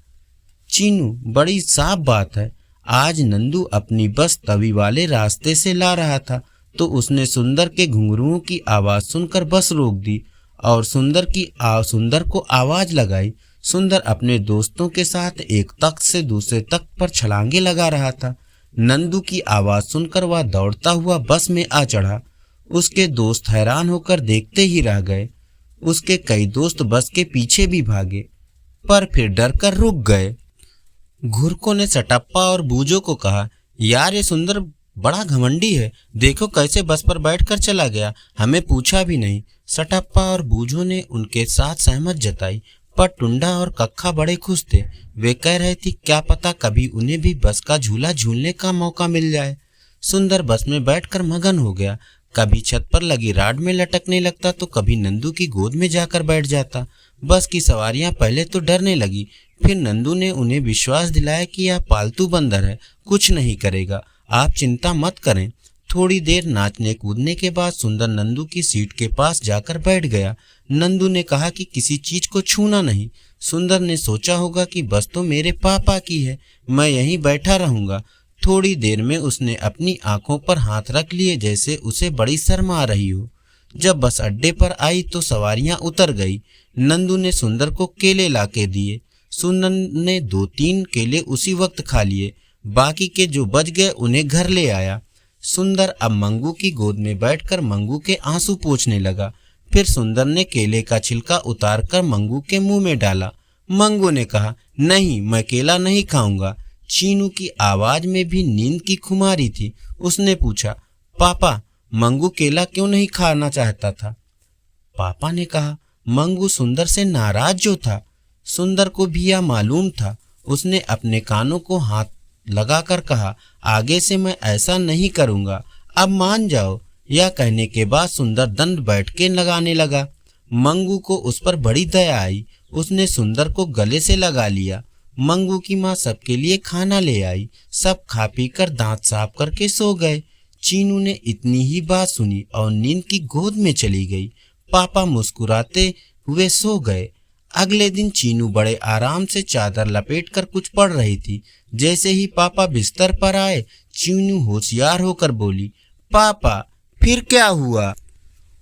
चीनू, बड़ी साफ बात है। आज नंदू अपनी बस तवी वाले रास्ते से ला रहा था तो उसने सुंदर के घुंघरुओं की आवाज सुनकर बस रोक दी और सुंदर को आवाज लगाई। सुंदर अपने दोस्तों के साथ एक तख्त से दूसरे तख्त पर छलांगे लगा रहा था। नंदू की आवाज सुनकर वह दौड़ता हुआ बस में आ चढ़ा। उसके दोस्त हैरान होकर देखते ही रह गए। उसके कई दोस्त बस के पीछे भी भागे पर फिर डरकर रुक गए। घुरको ने सटप्पा और बूजो को कहा, यार ये सुंदर बड़ा घमंडी है, देखो कैसे बस पर बैठकर चला गया, हमें पूछा भी नहीं। सटप्पा और बूजो ने उनके साथ सहमत जताई पर टुंडा और कक्का बड़े खुश थे। वे कह रहे थे क्या पता कभी उन्हें भी बस का झूला झूलने का मौका मिल जाए। सुंदर बस में बैठकर मगन हो गया। कभी छत पर लगी राड में लटकने लगता तो कभी नंदू की गोद में जाकर बैठ जाता। बस की सवारियां पहले तो डरने लगी, फिर नंदू ने उन्हें विश्वास दिलाया कि यह पालतू बंदर है, कुछ नहीं करेगा, आप चिंता मत करें। थोड़ी देर नाचने कूदने के बाद सुंदर नंदू की सीट के पास जाकर बैठ गया। नंदू ने कहा कि किसी चीज को छूना नहीं। सुंदर ने सोचा होगा कि बस तो मेरे पापा की है, मैं यहीं बैठा रहूंगा। थोड़ी देर में उसने अपनी आंखों पर हाथ रख लिए जैसे उसे बड़ी शर्म आ रही हो। जब बस अड्डे पर आई तो सवारियां उतर गई। नंदू ने सुंदर को केले लाके दिए। सुंदर ने 2-3 केले उसी वक्त खा लिए। बाकी के जो बच गए उन्हें घर ले आया। सुंदर अब मंगू की गोद में बैठकर मंगू के आंसू पोंछने लगा। फिर सुंदर ने केले का छिलका उतारकर मंगू के मुंह में डाला। मंगू ने कहा, नहीं, मैं केला नहीं खाऊंगा। चीनू की आवाज में भी नींद की खुमारी थी। उसने पूछा, पापा मंगू केला क्यों नहीं खाना चाहता था? पापा ने कहा, मंगू सुंदर से नाराज जो था। सुंदर को भी यह मालूम था। उसने अपने कानों को हाथ लगाकर कहा, आगे से मैं ऐसा नहीं करूंगा, अब मान जाओ। यह कहने के बाद सुंदर दंड बैठ के लगाने लगा। मंगू को उस पर बड़ी दया आई। उसने सुंदर को गले से लगा लिया। मंगू की माँ सबके लिए खाना ले आई। सब खा पी कर दांत साफ करके सो गए। चीनू ने इतनी ही बात सुनी और नींद की गोद में चली गई। पापा मुस्कुराते हुए सो गए। अगले दिन चीनू बड़े आराम से चादर लपेटकर कुछ पढ़ रही थी। जैसे ही पापा बिस्तर पर आए, चीनू होशियार होकर बोली, पापा फिर क्या हुआ?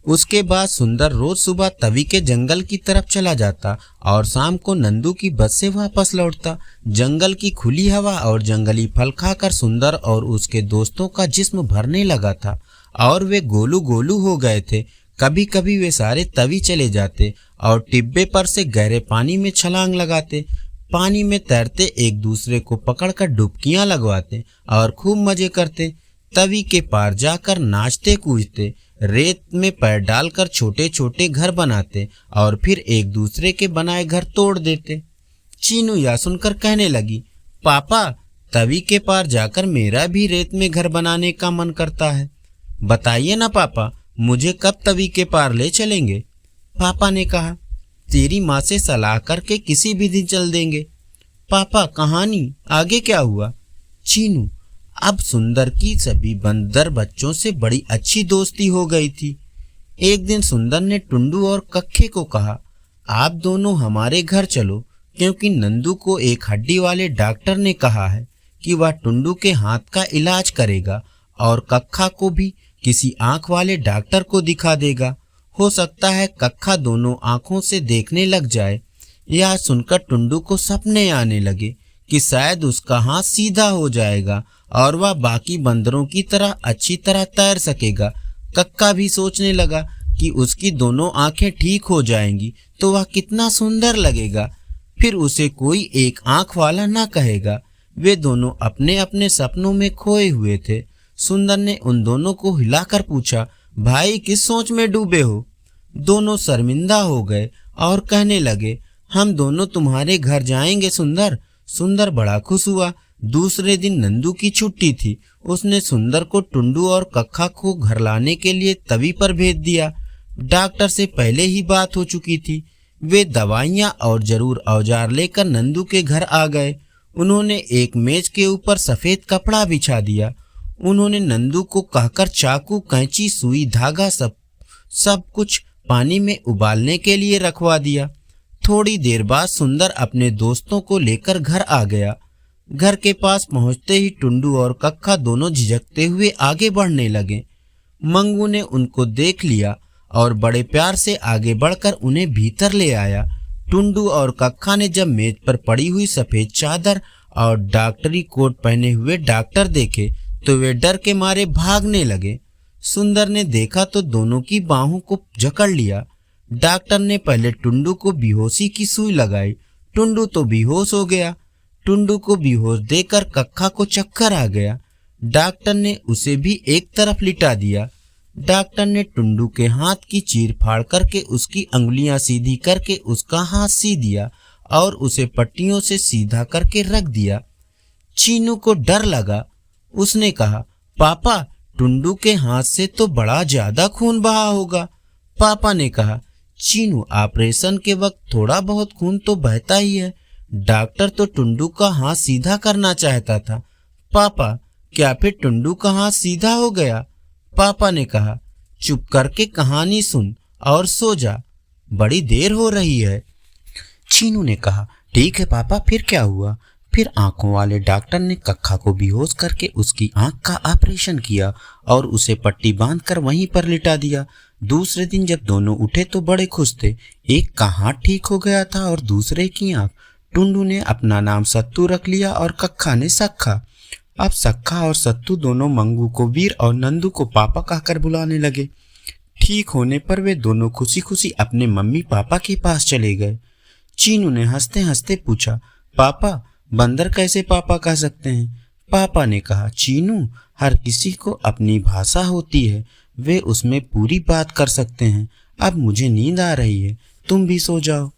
उसके बाद सुंदर रोज सुबह तवी के जंगल की तरफ चला जाता और शाम को नंदू की बस से वापस लौटता। जंगल की खुली हवा और जंगली फल खाकर सुंदर और उसके दोस्तों का जिस्म भरने लगा था और वे गोलू गोलू हो गए थे। कभी कभी वे सारे तवी चले जाते और टिब्बे पर से गहरे पानी में छलांग लगाते। पानी में तैरते एक दूसरे को पकड़कर डुबकियां लगवाते और खूब मजे करते। तवी के पार जाकर नाचते कूदते, रेत में पैर डालकर छोटे छोटे घर बनाते और फिर एक दूसरे के बनाए घर तोड़ देते। चीनू यह सुनकर कहने लगी, पापा तवी के पार जाकर मेरा भी रेत में घर बनाने का मन करता है। बताइए ना पापा, मुझे कब तवी के पार ले चलेंगे? पापा ने कहा, तेरी माँ से सलाह करके किसी भी दिन चल देंगे। पापा कहानी आगे क्या हुआ? चीनू, अब सुंदर की सभी बंदर बच्चों से बड़ी अच्छी दोस्ती हो गई थी। एक दिन सुंदर ने टुंडू और कक्खे को कहा, आप दोनों हमारे घर चलो, क्योंकि नंदू को एक हड्डी वाले डॉक्टर ने कहा है कि वह टुंडू के हाथ का इलाज करेगा और कक्खा को भी किसी आंख वाले डॉक्टर को दिखा देगा। हो सकता है कक्खा दोनों आंखों से देखने लग जाए। यह सुनकर टुंडू को सपने आने लगे कि शायद उसका हाथ सीधा हो जाएगा और वह बाकी बंदरों की तरह अच्छी तरह तैर सकेगा। कक्का भी सोचने लगा कि उसकी दोनों आंखें ठीक हो जाएंगी तो वह कितना सुंदर लगेगा, फिर उसे कोई एक आंख वाला ना कहेगा। वे दोनों अपने अपने सपनों में खोए हुए थे। सुंदर ने उन दोनों को हिलाकर पूछा, भाई किस सोच में डूबे हो? दोनों शर्मिंदा हो गए और कहने लगे, हम दोनों तुम्हारे घर जाएंगे सुंदर। सुंदर बड़ा खुश हुआ। दूसरे दिन नंदू की छुट्टी थी। उसने सुंदर को टुंडू और कक्खा को घर लाने के लिए तवी पर भेज दिया। डॉक्टर से पहले ही बात हो चुकी थी। वे दवाइयाँ और जरूर औजार लेकर नंदू के घर आ गए। उन्होंने एक मेज के ऊपर सफ़ेद कपड़ा बिछा दिया। उन्होंने नंदू को कहकर चाकू, कैंची, सुई, धागा सब कुछ पानी में उबालने के लिए रखवा दिया। थोड़ी देर बाद सुंदर अपने दोस्तों को लेकर घर आ गया। घर के पास पहुंचते ही टुंडू और कक्खा दोनों झिझकते हुए आगे बढ़ने लगे। मंगू ने उनको देख लिया और बड़े प्यार से आगे बढ़कर उन्हें भीतर ले आया। टुंडू और कक्खा ने जब मेज पर पड़ी हुई सफ़ेद चादर और डॉक्टरी कोट पहने हुए डॉक्टर देखे तो वे डर के मारे भागने लगे। सुंदर ने देखा तो दोनों की बाहों को जकड़ लिया। डॉक्टर ने पहले टुंडू को बेहोशी की सुई लगाई। टुंडू तो बेहोश हो गया। टुंडू को बेहोश देकर कक्खा को चक्कर आ गया। डॉक्टर ने उसे भी एक तरफ लिटा दिया। डॉक्टर ने टुंडू के हाथ की चीर फाड़ करके उसकी अंगुलियां सीधी करके उसका हाथ सी दिया और उसे पट्टियों से सीधा करके रख दिया। चीनू को डर लगा। उसने कहा, पापा टुंडू के हाथ से तो बड़ा ज्यादा खून बहा होगा। पापा ने कहा, चीनू ऑपरेशन के वक्त थोड़ा बहुत खून तो बहता ही है। डॉक्टर तो टुंडू का हाथ सीधा करना चाहता था। पापा क्या फिर टुंडू का हाथ सीधा हो गया? पापा ने कहा, चुप करके कहानी सुन और सो जा, बड़ी देर हो रही है। चीनू ने कहा, ठीक है पापा, फिर क्या हुआ? फिर आंखों वाले डॉक्टर ने कक्खा को बेहोश करके उसकी आंख का ऑपरेशन किया और उसे पट्टी बांधकर वहीं पर लिटा दिया। दूसरे दिन जब दोनों उठे तो बड़े खुश थे। एक का हाथ ठीक हो गया था और दूसरे की आंख। टुंडू ने अपना नाम सत्तू रख लिया और कक्खा ने सक्खा। अब सक्खा और सत्तू दोनों मंगू को वीर और नंदू को पापा कहकर बुलाने लगे। ठीक होने पर वे दोनों खुशी खुशी अपने मम्मी पापा के पास चले गए। चीनू ने हंसते हंसते पूछा, पापा बंदर कैसे पापा कह सकते हैं? पापा ने कहा, चीनू हर किसी को अपनी भाषा होती है, वे उसमें पूरी बात कर सकते हैं। अब मुझे नींद आ रही है, तुम भी सो जाओ।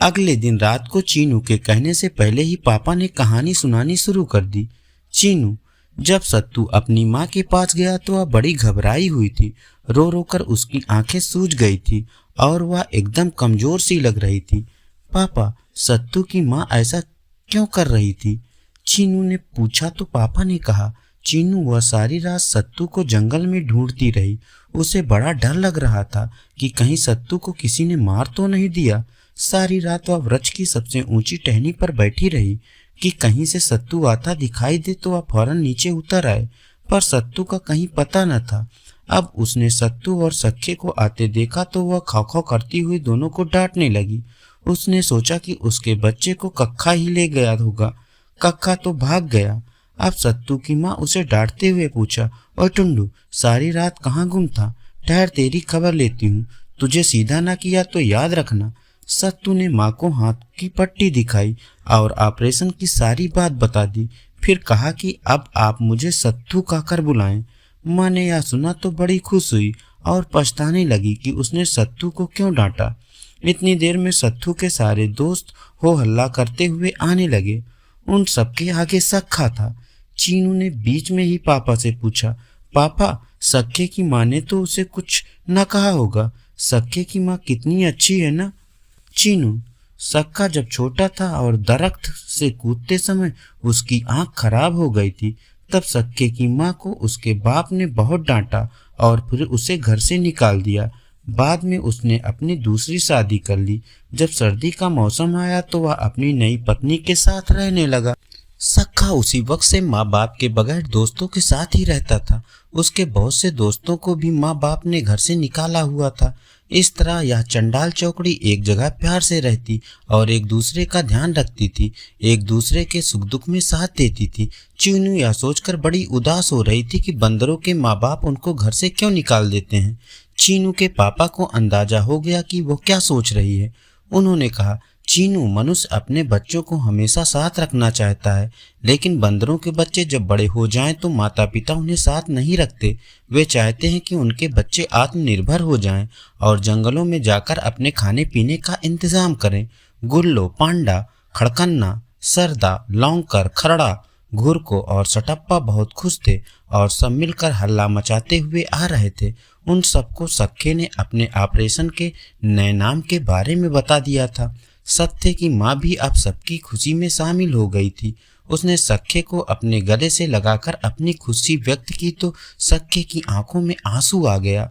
अगले दिन रात को चीनू के कहने से पहले ही पापा ने कहानी सुनानी शुरू कर दी। चीनू, जब सत्तू अपनी माँ के पास गया तो वह बड़ी घबराई हुई थी। रो रो कर उसकी आंखें सूज गई थी और वह एकदम कमजोर सी लग रही थी। पापा, सत्तू की माँ ऐसा क्यों कर रही थी? चीनू ने पूछा तो पापा ने कहा, चीनू वह सारी रात सत्तू को जंगल में ढूंढती रही। उसे बड़ा डर लग रहा था कि कहीं सत्तू को किसी ने मार तो नहीं दिया। सारी रात वह वृक्ष की सबसे ऊंची टहनी पर बैठी रही कि कहीं से सत्तू आता दिखाई दे तो वह फौरन नीचे उतर आए, पर सत्तू का कहीं पता न था। अब उसने सत्तू और सख्खे को आते देखा तो वह खौ खौ करती हुई दोनों को डांटने लगी। उसने सोचा कि उसके बच्चे को कक्खा ही ले गया होगा। कक्खा तो भाग गया। अब सत्तू की माँ उसे डांटते हुए पूछा, और टुंडू सारी रात कहाँ गुम था? ठहर तेरी खबर लेती हूँ। तुझे सीधा ना किया तो याद रखना। सत्तू ने माँ को हाथ की पट्टी दिखाई और ऑपरेशन की सारी बात बता दी। फिर कहा कि अब आप मुझे सत्तू कहकर बुलाएं। माँ ने यह सुना तो बड़ी खुश हुई और पछताने लगी कि उसने सत्तू को क्यों डांटा। इतनी देर में सत्तू के सारे दोस्त हो हल्ला करते हुए आने लगे। उन सबके आगे सख्खा था। चीनू ने बीच में ही पापा से पूछा, पापा सख्खे की माँ ने तो उसे कुछ न कहा होगा। सख्खे की माँ कितनी अच्छी है ना? चीनू, सख्खा जब छोटा था और दरख्त से कूदते समय उसकी आंख खराब हो गई थी, तब सक्के की माँ को उसके बाप ने बहुत डांटा और फिर उसे घर से निकाल दिया। बाद में उसने अपनी दूसरी शादी कर ली। जब सर्दी का मौसम आया तो वह अपनी नई पत्नी के साथ रहने लगा। सक्का उसी वक्त से माँ बाप के बगैर दोस्तों के साथ ही रहता था। उसके बहुत से दोस्तों को भी माँ बाप ने घर से निकाला हुआ था। इस तरह यह चंडाल चौकड़ी एक जगह प्यार से रहती और एक दूसरे का ध्यान रखती थी, एक दूसरे के सुख दुख में साथ देती थी। चीनू यह सोचकर बड़ी उदास हो रही थी कि बंदरों के माँ बाप उनको घर से क्यों निकाल देते हैं। चीनू के पापा को अंदाजा हो गया कि वो क्या सोच रही है। उन्होंने कहा, चीनू, मनुष्य अपने बच्चों को हमेशा साथ रखना चाहता है, लेकिन बंदरों के बच्चे जब बड़े हो जाएं तो माता पिता उन्हें साथ नहीं रखते। वे चाहते हैं कि उनके बच्चे आत्मनिर्भर हो जाएं और जंगलों में जाकर अपने खाने पीने का इंतजाम करें। गुल्लो, पांडा, खड़कन्ना, सरदा, लौंकर, खरड़ा, घुरको और सटप्पा बहुत खुश थे और सब मिलकर हल्ला मचाते हुए आ रहे थे। उन सबको सक्के ने अपने ऑपरेशन के नए नाम के बारे में बता दिया था। सत्य की माँ भी अब सबकी खुशी में शामिल हो गई थी। उसने सख्खे को अपने गले से लगाकर अपनी खुशी व्यक्त की तो सख्खे की आंखों में आंसू आ गया।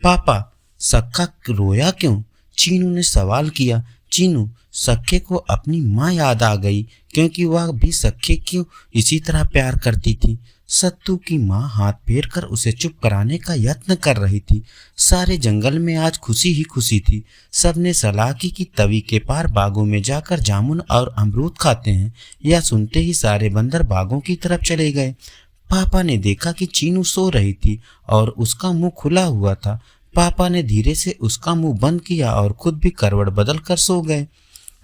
पापा, सख्खा रोया क्यों? चीनू ने सवाल किया। चीनू, सख्खे को अपनी माँ याद आ गई क्योंकि वह भी सख्खे को इसी तरह प्यार करती थी। सत्तू की माँ हाथ फेर कर उसे चुप कराने का यत्न कर रही थी। सारे जंगल में आज खुशी ही खुशी थी। सबने सलाह की कि तवी के पार बागों में जाकर जामुन और अमरूद खाते हैं। यह सुनते ही सारे बंदर बागों की तरफ चले गए। पापा ने देखा कि चीनू सो रही थी और उसका मुंह खुला हुआ था। पापा ने धीरे से उसका मुंह बंद किया और खुद भी करवट बदल कर सो गए।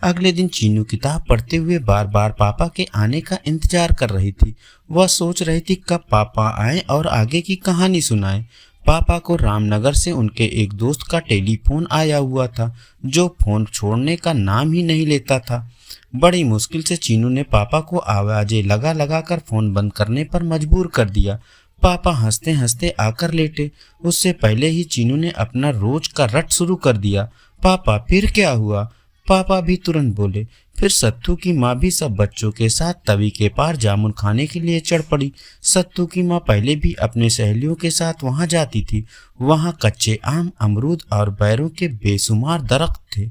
अगले दिन चीनू किताब पढ़ते हुए बार बार पापा के आने का इंतजार कर रही थी। वह सोच रही थी कब पापा आए और आगे की कहानी सुनाएं। पापा को रामनगर से उनके एक दोस्त का टेलीफोन आया हुआ था, जो फोन छोड़ने का नाम ही नहीं लेता था। बड़ी मुश्किल से चीनू ने पापा को आवाजें लगा लगा कर फोन बंद करने पर मजबूर कर दिया। पापा हंसते हंसते आकर लेटे। उससे पहले ही चीनू ने अपना रोज का रट शुरू कर दिया। पापा, फिर क्या हुआ? पापा भी तुरंत बोले। फिर सत्तू की माँ भी सब बच्चों के साथ तवी के पार जामुन खाने के लिए चढ़ पड़ी। सत्तू की माँ पहले भी अपने सहेलियों के साथ वहां जाती थी। वहां कच्चे आम, अमरूद और बैरों के बेशुमार दरख्त थे।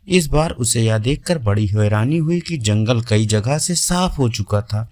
इस बार उसे यह देखकर बड़ी हैरानी हुई कि जंगल कई जगह से साफ हो चुका था।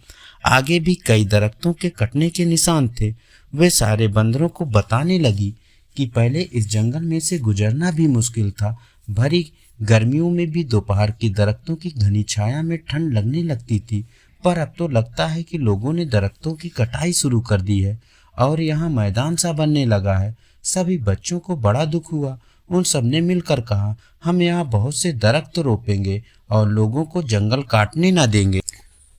आगे भी कई दरख्तों के कटने के निशान थे। वे सारे बंदरों को बताने लगी कि पहले इस जंगल में से गुजरना भी मुश्किल था। भरी गर्मियों में भी दोपहर की दरख्तों की घनी छाया में ठंड लगने लगती थी, पर अब तो लगता है कि लोगों ने दरख्तों की कटाई शुरू कर दी है और यहाँ मैदान सा बनने लगा है। सभी बच्चों को बड़ा दुख हुआ। उन सब ने मिलकर कहा, हम यहाँ बहुत से दरख्त रोपेंगे और लोगों को जंगल काटने ना देंगे।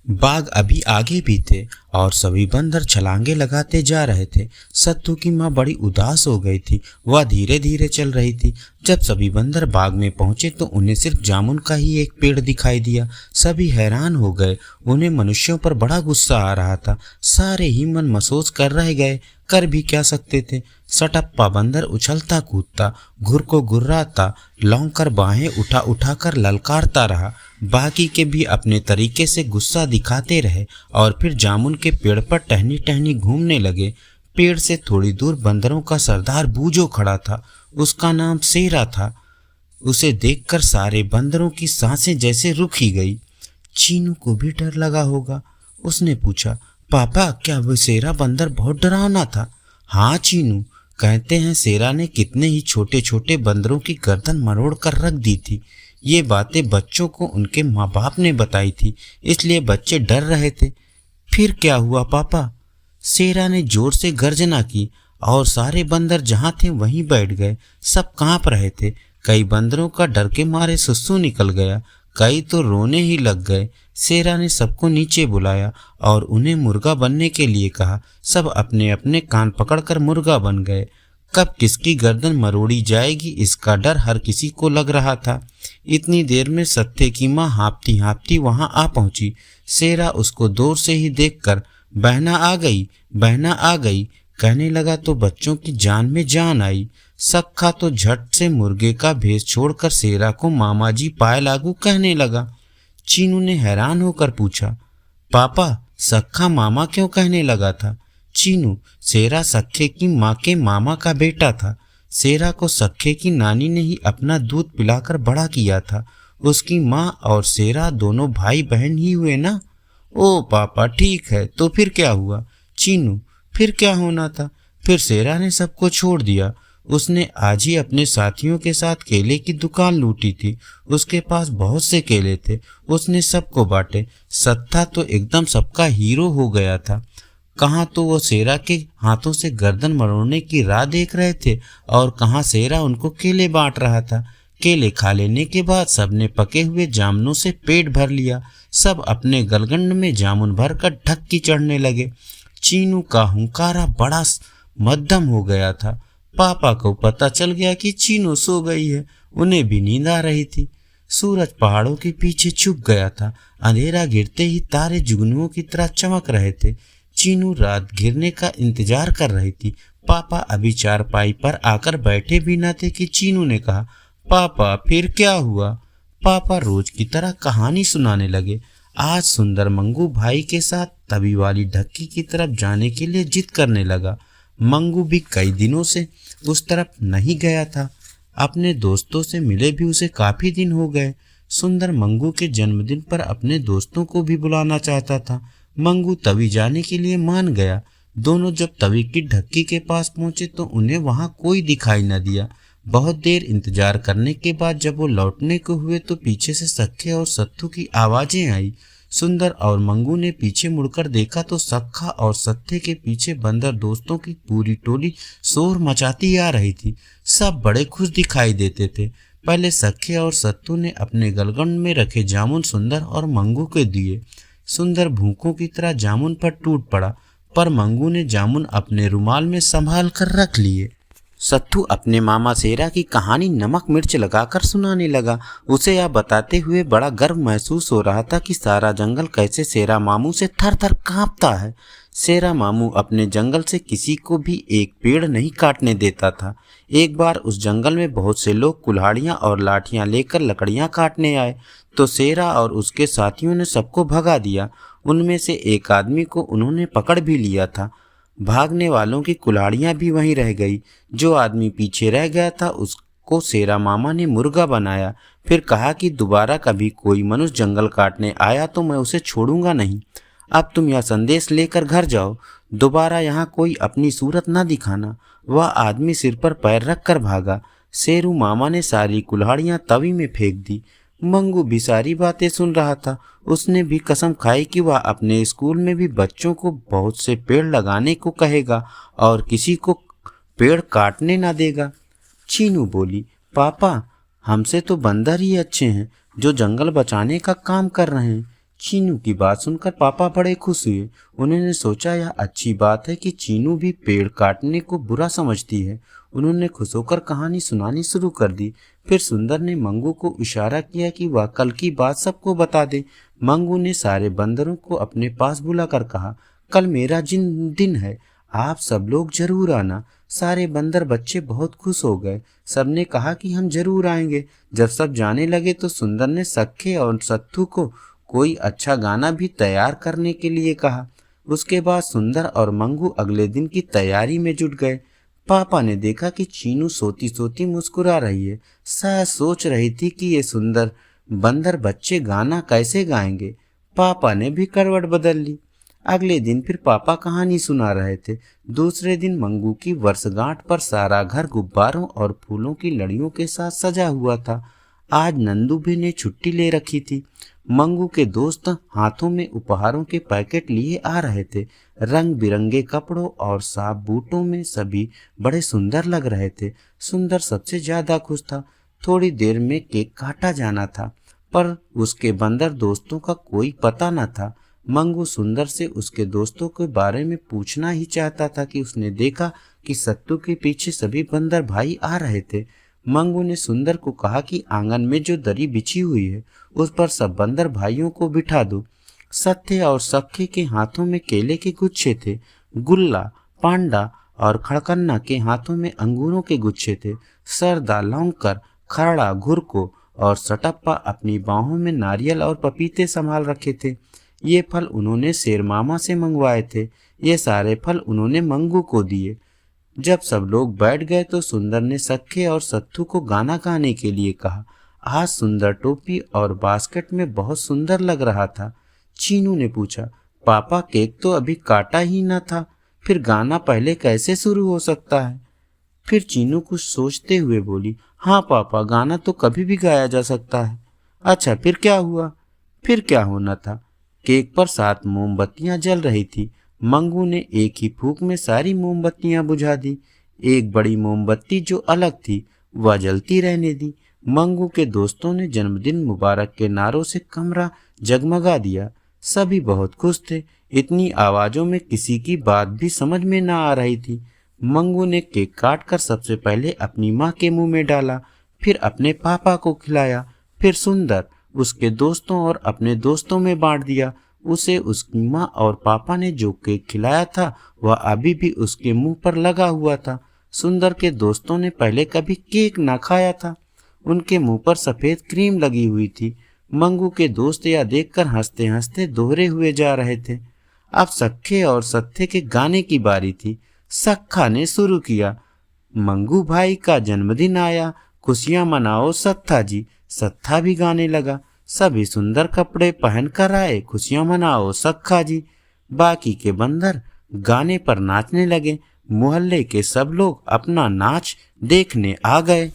बाघ अभी आगे भी थे और सभी बंदर छलांगे लगाते जा रहे थे। सत्तू की माँ बड़ी उदास हो गई थी। वह धीरे धीरे चल रही थी। जब सभी बंदर बाग में पहुंचे तो उन्हें सिर्फ जामुन का ही एक पेड़ दिखाई दिया। सभी हैरान हो गए। उन्हें मनुष्यों पर बड़ा गुस्सा आ रहा था। सारे ही मन मसोच कर रह गए, कर भी क्या सकते थे। सटप्पा बंदर उछलता कूदता, घुर को गुर्राता, लौंकर बाहें उठा उठा कर ललकारता रहा। बाकी के भी अपने तरीके से गुस्सा दिखाते रहे और फिर जामुन के पेड़ पर टहनी टहनी घूमने लगे। पेड़ से थोड़ी दूर बंदरों का सरदार बूजो खड़ा था। उसका नाम शेरा था। उसे देखकर सारे बंदरों की सांसें जैसे रुक ही गई। चीनू को भी डर लगा होगा। उसने पूछा, पापा, क्या वो शेरा बंदर बहुत डरावना था? हाँ चीनू, कहते हैं शेरा ने कितने ही छोटे छोटे बंदरों की गर्दन मरोड़ कर रख दी थी। ये बातें बच्चों को उनके माँ बाप ने बताई थी, इसलिए बच्चे डर रहे थे। फिर क्या हुआ पापा? शेरा ने जोर से गर्जना की और सारे बंदर जहाँ थे वहीं बैठ गए। सब कांप रहे थे। कई बंदरों का डर के मारे सुसु निकल गया, कई तो रोने ही लग गए। शेरा ने सबको नीचे बुलाया और उन्हें मुर्गा बनने के लिए कहा। सब अपने अपने कान पकड़कर मुर्गा बन गए। कब किसकी गर्दन मरोड़ी जाएगी इसका डर हर किसी को लग रहा था। इतनी देर में सत्ते की माँ हाँफती हाँफती वहां आ पहुंची। शेरा उसको दूर से ही देखकर बहना आ गई, बहना आ गई कहने लगा तो बच्चों की जान में जान आई। सक्खा तो झट से मुर्गे का भेष छोड़कर शेरा को मामा जी पाए लागू कहने लगा। चीनू ने हैरान होकर पूछा, पापा, सख्खा मामा क्यों कहने लगा था? चीनू, शेरा सख्खे की माँ के मामा का बेटा था। शेरा को सख्खे की नानी ने ही अपना दूध पिलाकर बड़ा किया था। उसकी माँ और शेरा दोनों भाई बहन ही हुए ना। ओ पापा, ठीक है, तो फिर क्या हुआ? चीनू, फिर क्या होना था? फिर शेरा ने सबको छोड़ दिया। उसने आज ही अपने साथियों के साथ केले की दुकान लूटी थी। उसके पास बहुत से केले थे, उसने सबको बांटे। सत्ता तो एकदम सबका हीरो हो गया था। कहाँ तो वो शेरा के हाथों से गर्दन मरोड़ने की राह देख रहे थे और कहाँ शेरा उनको केले बांट रहा था। केले खा लेने के बाद सबने पके हुए जामुनों से पेट भर लिया। सब अपने गलगंड में जामुन भरकर ढक्की चढ़ने लगे। चीनू का हुंकारा बड़ा मध्यम हो गया था। पापा को पता चल गया कि चीनू सो गई है। उन्हें भी नींद आ रही थी। सूरज पहाड़ों के पीछे छुप गया था। अंधेरा गिरते ही तारे जुगनुओं की तरह चमक रहे थे। चीनू रात गिरने का इंतजार कर रही थी। पापा अभी चारपाई पर आकर बैठे भी न थे कि चीनू ने कहा, पापा फिर क्या हुआ? पापा रोज की तरह कहानी सुनाने लगे। आज सुंदर मंगू भाई के साथ तवी वाली ढक्की की तरफ जाने के लिए जिद करने लगा। मंगू भी कई दिनों से उस तरफ नहीं गया था। अपने दोस्तों से मिले भी उसे काफी दिन हो गए। सुंदर मंगू के जन्मदिन पर अपने दोस्तों को भी बुलाना चाहता था। मंगू तवी जाने के लिए मान गया। दोनों जब तवी की ढक्की के पास पहुंचे तो उन्हें वहां कोई दिखाई न दिया। बहुत देर इंतजार करने के बाद जब वो लौटने को हुए तो पीछे से सख्खे और सत्तू की आवाजें आई। सुंदर और मंगू ने पीछे मुड़कर देखा तो सख्खा और सत्ते के पीछे बंदर दोस्तों की पूरी टोली शोर मचाती आ रही थी। सब बड़े खुश दिखाई देते थे। पहले सख्खे और सत्तू ने अपने गलगंड में रखे जामुन सुंदर और मंगू को दिए। सुंदर भूखों की तरह जामुन पर टूट पड़ा, पर मंगू ने जामुन अपने रुमाल में संभाल कर रख लिए। सत्तू अपने मामा शेरा की कहानी नमक मिर्च लगाकर सुनाने लगा। उसे यह बताते हुए बड़ा गर्व महसूस हो रहा था कि सारा जंगल कैसे शेरा मामू से थर थर कांपता है। शेरा मामू अपने जंगल से किसी को भी एक पेड़ नहीं काटने देता था। एक बार उस जंगल में बहुत से लोग कुल्हाड़ियाँ और लाठियाँ लेकर लकड़ियाँ काटने आए तो शेरा और उसके साथियों ने सबको भगा दिया। उनमें से एक आदमी को उन्होंने पकड़ भी लिया था। भागने वालों की कुल्हाड़ियाँ भी वहीं रह गई। जो आदमी पीछे रह गया था उसको शेरा मामा ने मुर्गा बनाया। फिर कहा कि दोबारा कभी कोई मनुष्य जंगल काटने आया तो मैं उसे छोड़ूंगा नहीं। अब तुम यह संदेश लेकर घर जाओ, दोबारा यहाँ कोई अपनी सूरत न दिखाना। वह आदमी सिर पर पैर रख कर भागा। शेरू मामा ने सारी कुल्हाड़ियाँ तवी में फेंक दी। मंगू भी सारी बातें सुन रहा था। उसने भी कसम खाई कि वह अपने स्कूल में भी बच्चों को बहुत से पेड़ लगाने को कहेगा और किसी को पेड़ काटने ना देगा। चीनू बोली, पापा हमसे तो बंदर ही अच्छे हैं जो जंगल बचाने का काम कर रहे हैं। चीनू की बात सुनकर पापा बड़े खुश हुए। उन्होंने सोचा यह अच्छी बात है कि चीनू भी पेड़ काटने को बुरा समझती है। उन्होंने खुश होकर कहानी सुनानी शुरू कर दी। फिर सुंदर ने मंगू को इशारा किया कि वह कल की बात सबको बता दे। मंगू ने सारे बंदरों को अपने पास बुलाकर कहा, कल मेरा दिन है, आप सब लोग जरूर आना। सारे बंदर बच्चे बहुत खुश हो गए। सबने कहा कि हम जरूर आएंगे। जब सब जाने लगे तो सुंदर ने सख्खे और सत्तू को कोई अच्छा गाना भी तैयार करने के लिए कहा। उसके बाद सुंदर और मंगू अगले दिन की तैयारी में जुट गए। पापा ने देखा कि चीनू सोती सोती मुस्कुरा रही है। शायद सोच रही थी कि ये सुंदर बंदर बच्चे गाना कैसे गाएंगे। पापा ने भी करवट बदल ली। अगले दिन फिर पापा कहानी सुना रहे थे। दूसरे दिन मंगू की वर्षगांठ पर सारा घर गुब्बारों और फूलों की लड़ियों के साथ सजा हुआ था। आज नंदू भी ने छुट्टी ले रखी थी। मंगू के दोस्त हाथों में उपहारों के पैकेट लिए आ रहे थे। रंग बिरंगे कपड़ों और साफ बूटों में सभी बड़े सुंदर लग रहे थे। सुंदर सबसे ज्यादा खुश था। थोड़ी देर में केक काटा जाना था, पर उसके बंदर दोस्तों का कोई पता न था। मंगू सुंदर से उसके दोस्तों के बारे में पूछना ही चाहता था कि उसने देखा कि सत्तू के पीछे सभी बंदर भाई आ रहे थे। मंगू ने सुंदर को कहा कि आंगन में जो दरी बिछी हुई है उस पर सब बंदर भाइयों को बिठा दो। सत्ते और सख्खे के हाथों में केले के गुच्छे थे। गुल्ला, पांडा और खड़कन्ना के हाथों में अंगूरों के गुच्छे थे। सरदा, लौंगकर, खरड़ा, घुरको और सटप्पा अपनी बाहों में नारियल और पपीते संभाल रखे थे। ये फल उन्होंने शेर मामा से मंगवाए थे। ये सारे फल उन्होंने मंगू को दिए। जब सब लोग बैठ गए तो सुंदर ने सख्खे और सत्थू को गाना गाने के लिए कहा। आज सुंदर टोपी और बास्केट में बहुत सुंदर लग रहा था। चीनू ने पूछा, पापा केक तो अभी काटा ही न था, फिर गाना पहले कैसे शुरू हो सकता है? फिर चीनू कुछ सोचते हुए बोली, हाँ पापा, गाना तो कभी भी गाया जा सकता है। अच्छा, फिर क्या हुआ? फिर क्या होना था? केक पर 7 मोमबत्तियां जल रही थी। मंगू ने एक ही फूंक में सारी मोमबत्तियां बुझा दी। एक बड़ी मोमबत्ती जो अलग थी वह जलती रहने दी। मंगू के दोस्तों ने जन्मदिन मुबारक के नारों से कमरा जगमगा दिया। सभी बहुत खुश थे। इतनी आवाजों में किसी की बात भी समझ में न आ रही थी। मंगू ने केक काटकर सबसे पहले अपनी माँ के मुंह में डाला, फिर अपने पापा को खिलाया, फिर सुंदर, उसके दोस्तों और अपने दोस्तों में बांट दिया। उसे उसकी माँ और पापा ने जो केक खिलाया था वह अभी भी उसके मुंह पर लगा हुआ था। सुंदर के दोस्तों ने पहले कभी केक ना खाया था। उनके मुंह पर सफेद क्रीम लगी हुई थी। मंगू के दोस्त यह देखकर हंसते हंसते दोहरे हुए जा रहे थे। अब सख्खे और सत्थे के गाने की बारी थी। सख्खा ने शुरू किया, मंगू भाई का जन्मदिन आया, खुशियां मनाओ सत्था जी। सत्था भी गाने लगा, सभी सुंदर कपड़े पहन कर आए, खुशियां मनाओ सख्खा जी। बाकी के बंदर गाने पर नाचने लगे। मोहल्ले के सब लोग अपना नाच देखने आ गए।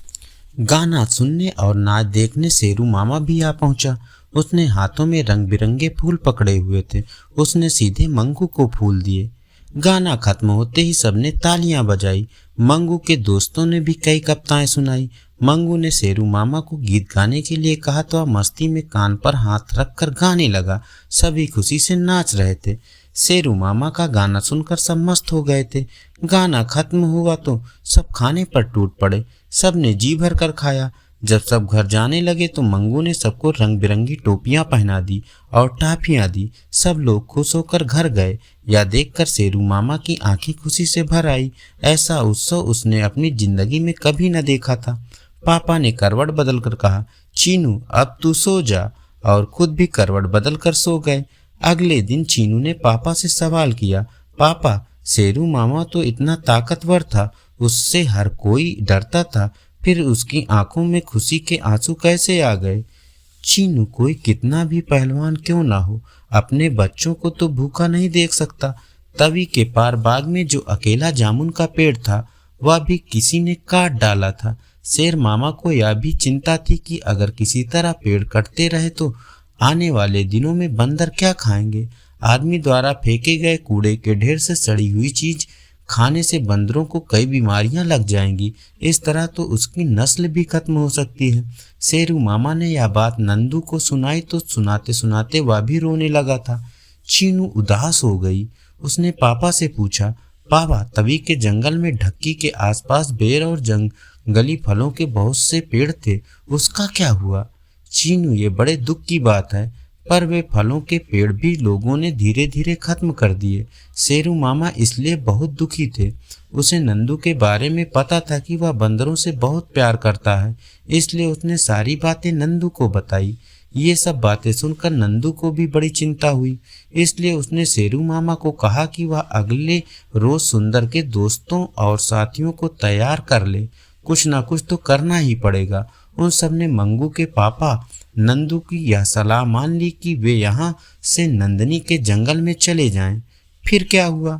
गाना सुनने और नाच देखने शेरू मामा भी आ पहुंचा। उसने हाथों में रंग बिरंगे फूल पकड़े हुए थे। उसने सीधे मंगू को फूल दिए। गाना खत्म होते ही सबने तालियां बजाई। मंगू के दोस्तों ने भी कई कविताएं सुनाई। मंगू ने शेरू मामा को गीत गाने के लिए कहा तो वह मस्ती में कान पर हाथ रखकर गाने लगा। सभी खुशी से नाच रहे थे। शेरू मामा का गाना सुनकर सब मस्त हो गए थे। गाना खत्म हुआ तो सब खाने पर टूट पड़े। सब ने जी भर कर खाया। जब सब घर जाने लगे तो मंगू ने सबको रंग बिरंगी टोपियां पहना दी और टाफियां दी। सब लोग खुश होकर घर गए। यह देखकर शेरू मामा की आंखें खुशी से भर आई। ऐसा उत्सव उसने अपनी जिंदगी में कभी न देखा था। पापा ने करवट बदलकर कहा, चीनू अब तू सो जा, और खुद भी करवट बदलकर सो गए। अगले दिन चीनू ने पापा से सवाल किया, पापा, शेरू मामा तो इतना ताकतवर था, उससे हर कोई डरता था, फिर उसकी आंखों में खुशी के आंसू कैसे आ गए? चीनू कोई कितना भी पहलवान क्यों ना हो, अपने बच्चों को तो भूखा नहीं देख सकता। तवी के पार बाग में जो अकेला जामुन का पेड़ था वह भी किसी ने काट डाला था। शेर मामा को यह भी चिंता थी कि अगर किसी तरह पेड़ कटते रहे तो आने वाले दिनों में बंदर क्या खाएंगे। आदमी द्वारा फेंके गए कूड़े के ढेर से सड़ी हुई चीज खाने से बंदरों को कई बीमारियां लग जाएंगी। इस तरह तो उसकी नस्ल भी खत्म हो सकती है। शेरू मामा ने यह बात नंदू को सुनाई तो सुनाते सुनाते वह भी रोने लगा था। चीनू उदास हो गई। उसने पापा से पूछा, पापा, तवी के जंगल में ढक्की के आसपास बेर और जंगली फलों के बहुत से पेड़ थे, उसका क्या हुआ? चीनू, ये बड़े दुख की बात है, पर वे फलों के पेड़ भी लोगों ने धीरे धीरे खत्म कर दिए। शेरू मामा इसलिए बहुत दुखी थे। उसे नंदू के बारे में पता था कि वह बंदरों से बहुत प्यार करता है, इसलिए उसने सारी बातें नंदू को बताई। ये सब बातें सुनकर नंदू को भी बड़ी चिंता हुई, इसलिए उसने शेरू मामा को कहा कि वह अगले रोज सुंदर के दोस्तों और साथियों को तैयार कर ले। कुछ ना कुछ तो करना ही पड़ेगा। उन सब ने मंगू के पापा नंदू की यह सलाह मान ली कि वे यहाँ से नंदनी के जंगल में चले जाएं। फिर क्या हुआ?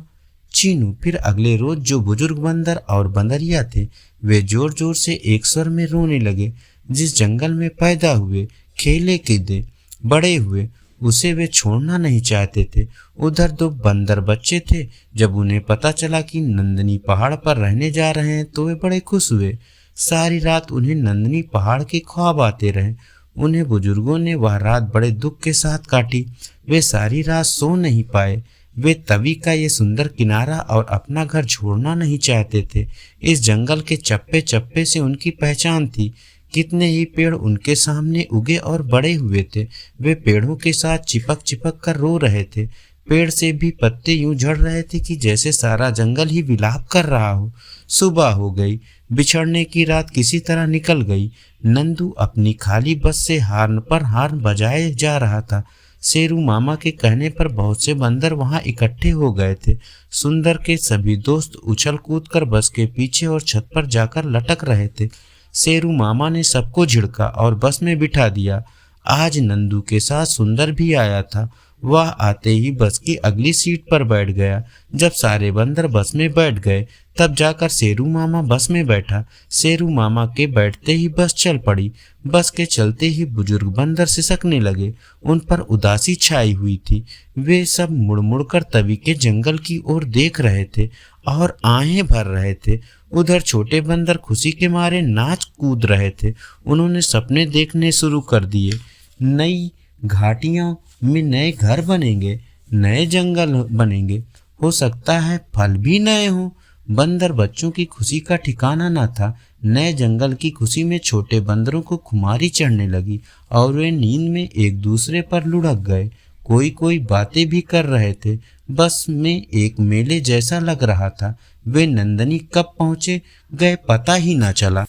चीनू, फिर अगले रोज जो बुजुर्ग बंदर और बंदरिया थे वे जोर जोर से एक स्वर में रोने लगे। जिस जंगल में पैदा हुए, खेले कूदे बड़े हुए, उसे वे छोड़ना नहीं चाहते थे। उधर 2 बंदर बच्चे थे। जब उन्हें पता चला कि नंदनी पहाड़ पर रहने जा रहे हैं तो वे बड़े खुश हुए। सारी रात उन्हें नंदनी पहाड़ के ख्वाब आते रहे। उन्हें बुजुर्गों ने वह रात बड़े दुख के साथ काटी। वे सारी रात सो नहीं पाए। वे तवी का ये सुंदर किनारा और अपना घर छोड़ना नहीं चाहते थे। इस जंगल के चप्पे चप्पे से उनकी पहचान थी। कितने ही पेड़ उनके सामने उगे और बड़े हुए थे। वे पेड़ों के साथ चिपक चिपक कर रो रहे थे। पेड़ से भी पत्ते यूं झड़ रहे थे कि जैसे सारा जंगल ही विलाप कर रहा हो। सुबह हो गई। बिछड़ने की रात किसी तरह निकल गई। नंदू अपनी खाली बस से हार्न पर हार्न बजाए जा रहा था। शेरू मामा के कहने पर बहुत से बंदर वहां इकट्ठे हो गए थे। सुंदर के सभी दोस्त उछल कूद कर बस के पीछे और छत पर जाकर लटक रहे थे। शेरू मामा ने सबको झिड़का और बस में बिठा दिया। आज नंदू के साथ सुंदर भी आया था। वह आते ही बस की अगली सीट पर बैठ गया। जब सारे बंदर बस में बैठ गए तब जाकर शेरू मामा बस में बैठा। शेरू मामा के बैठते ही बस चल पड़ी। बस के चलते ही बुजुर्ग बंदर सिसकने लगे। उन पर उदासी छाई हुई थी। वे सब मुड़ मुड़ कर तवी के जंगल की ओर देख रहे थे और आहें भर रहे थे। उधर छोटे बंदर खुशी के मारे नाच कूद रहे थे। उन्होंने सपने देखने शुरू कर दिए। नई घाटियों में नए घर बनेंगे, नए जंगल बनेंगे, हो सकता है फल भी नए हों। बंदर बच्चों की खुशी का ठिकाना न था। नए जंगल की खुशी में छोटे बंदरों को खुमारी चढ़ने लगी और वे नींद में एक दूसरे पर लुढ़क गए। कोई कोई बातें भी कर रहे थे। बस में एक मेले जैसा लग रहा था। वे नंदनी कब पहुंचे गए पता ही ना चला।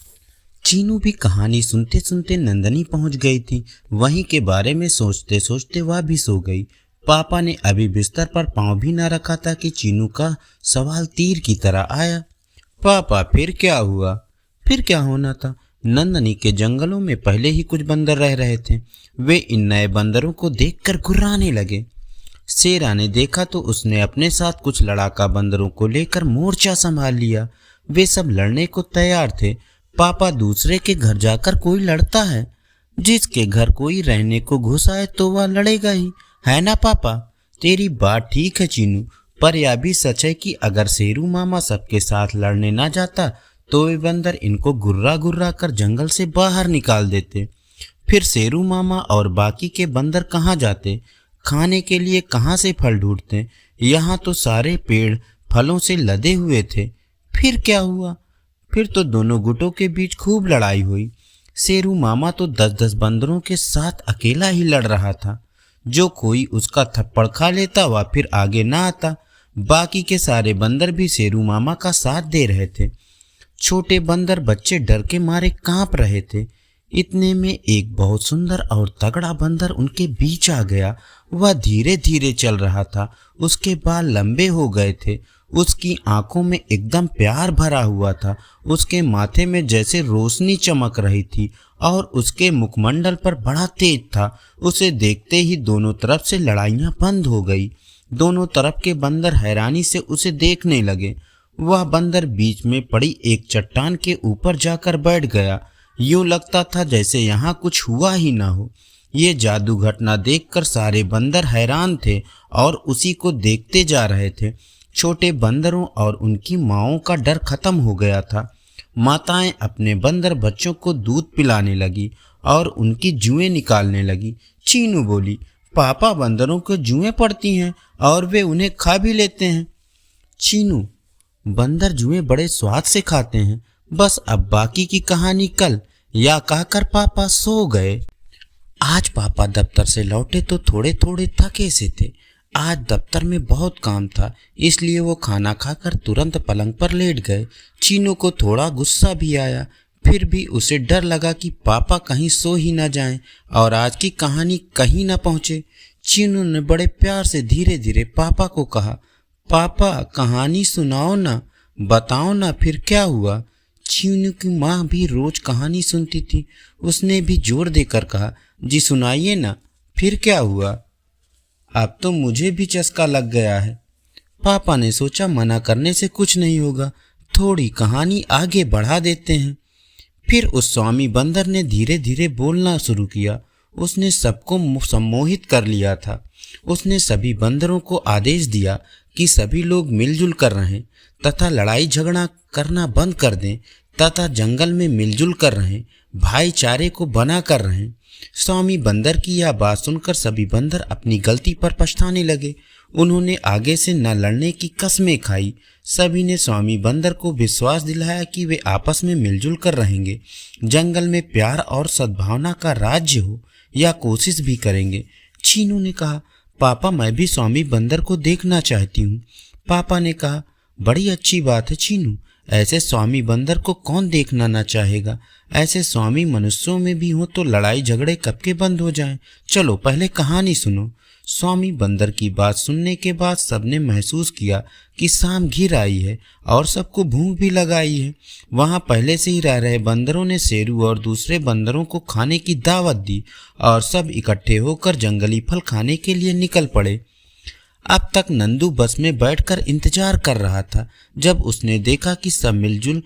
चीनू भी कहानी सुनते सुनते नंदनी पहुंच गई थी। वहीं के बारे में सोचते सोचते वह भी सो गई। पापा ने अभी बिस्तर पर पांव भी न रखा था कि चीनू का सवाल तीर की तरह आया। पापा फिर क्या हुआ? फिर क्या होना था? नंदनी के जंगलों में पहले ही कुछ बंदर रह रहे थे। वे इन नए बंदरों को देखकर गुर्राने लगे। शेरा ने देखा तो उसने अपने साथ कुछ लड़ाका बंदरों को लेकर मोर्चा संभाल लिया। वे सब लड़ने को तैयार थे। पापा, दूसरे के घर जाकर कोई लड़ता है? जिसके घर कोई रहने को घुस आए तो वह लड़ेगा ही, है ना पापा? तेरी बात ठीक है चीनू, पर यह भी सच है कि अगर शेरू मामा सबके साथ लड़ने ना जाता तो वे बंदर इनको गुर्रा गुर्रा कर जंगल से बाहर निकाल देते। फिर शेरू मामा और बाकी के बंदर कहाँ जाते? खाने के लिए कहाँ से फल ढूंढते? यहाँ तो सारे पेड़ फलों से लदे हुए थे। फिर क्या हुआ? फिर तो दोनों गुटों के बीच खूब लड़ाई हुई। शेरू मामा तो 10-10 बंदरों के साथ अकेला ही लड़ रहा था। जो कोई उसका थप्पड़ खा लेता वह फिर आगे ना आता। बाकी के सारे बंदर भी शेरू मामा का साथ दे रहे थे। छोटे बंदर बच्चे डर के मारे कांप रहे थे। इतने में एक बहुत सुंदर और तगड़ा बंदर उनके बीच आ गया। वह धीरे धीरे चल रहा था। उसके बाल लंबे हो गए थे। उसकी आंखों में एकदम प्यार भरा हुआ था। उसके माथे में जैसे रोशनी चमक रही थी और उसके मुखमंडल पर बड़ा तेज था। उसे देखते ही दोनों तरफ से लड़ाइयाँ बंद हो गई। दोनों तरफ के बंदर हैरानी से उसे देखने लगे। वह बंदर बीच में पड़ी एक चट्टान के ऊपर जाकर बैठ गया। यूं लगता था जैसे यहाँ कुछ हुआ ही ना हो। ये जादू घटना देखकर सारे बंदर हैरान थे और उसी को देखते जा रहे थे। छोटे बंदरों और उनकी माँओं का डर खत्म हो गया था। माताएं अपने बंदर बच्चों को दूध पिलाने लगी और उनकी जुएं निकालने लगी। चीनू बोली, पापा, बंदरों को जुएं पड़ती हैं और वे उन्हें खा भी लेते हैं। चीनू, बंदर जुएं बड़े स्वाद से खाते हैं। बस अब बाकी की कहानी कल, या कहकर पापा सो गए। आज पापा दफ्तर से लौटे तो थोड़े थोड़े थके से थे। आज दफ्तर में बहुत काम था, इसलिए वो खाना खाकर तुरंत पलंग पर लेट गए। चीनू को थोड़ा गुस्सा भी आया, फिर भी उसे डर लगा कि पापा कहीं सो ही ना जाएं और आज की कहानी कहीं ना पहुंचे। चीनू ने बड़े प्यार से धीरे धीरे पापा को कहा, पापा, कहानी सुनाओ ना, बताओ ना फिर क्या हुआ। चीनू की माँ भी रोज कहानी सुनती थी। उसने भी जोर देकर कहा, जी सुनाइए ना, फिर क्या हुआ। अब तो मुझे भी चस्का लग गया है। पापा ने सोचा मना करने से कुछ नहीं होगा, थोड़ी कहानी आगे बढ़ा देते हैं। फिर उस स्वामी बंदर ने धीरे धीरे बोलना शुरू किया। उसने सबको सम्मोहित कर लिया था। उसने सभी बंदरों को आदेश दिया कि सभी लोग मिलजुल कर रहें तथा लड़ाई झगड़ा करना बंद कर दें तथा जंगल में मिलजुल कर रहें, भाईचारे को बना कर रहें। स्वामी बंदर की यह बात सुनकर सभी बंदर अपनी गलती पर पछताने लगे। उन्होंने आगे से न लड़ने की कसमें खाई। सभी ने स्वामी बंदर को विश्वास दिलाया कि वे आपस में मिलजुल कर रहेंगे, जंगल में प्यार और सद्भावना का राज्य हो, या कोशिश भी करेंगे। चीनू ने कहा, पापा, मैं भी स्वामी बंदर को देखना चाहती हूँ। पापा ने कहा, बड़ी अच्छी बात है चीनू, ऐसे स्वामी बंदर को कौन देखना ना चाहेगा। ऐसे स्वामी मनुष्यों में भी हो तो लड़ाई झगड़े कब के बंद हो जाएं। चलो पहले कहानी सुनो। स्वामी बंदर की बात सुनने के बाद सबने महसूस किया कि शाम घिर आई है और सबको भूख भी लगाई है। वहां पहले से ही रह रहे बंदरों ने शेरू और दूसरे बंदरों को खाने की दावत दी और सब इकट्ठे होकर जंगली फल खाने के लिए निकल पड़े। अब तक नंदू बस में बैठकर इंतजार कर रहा था। जब उसने देखा कि सब मिलजुल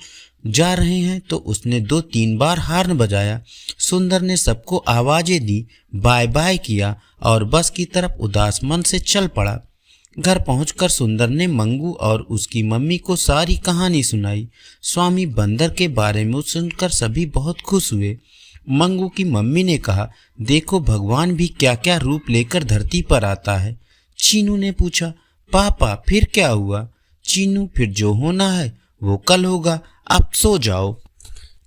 जा रहे हैं तो उसने 2-3 बार हार्न बजाया। सुंदर ने सबको आवाजें दी, बाय बाय किया और बस की तरफ उदास मन से चल पड़ा। घर पहुंचकर सुंदर ने मंगू और उसकी मम्मी को सारी कहानी सुनाई। स्वामी बंदर के बारे में सुनकर सभी बहुत खुश हुए। मंगू की मम्मी ने कहा, देखो भगवान भी क्या क्या रूप लेकर धरती पर आता है। चीनू ने पूछा, पापा फिर क्या हुआ? चीनू, फिर जो होना है वो कल होगा, अब सो जाओ।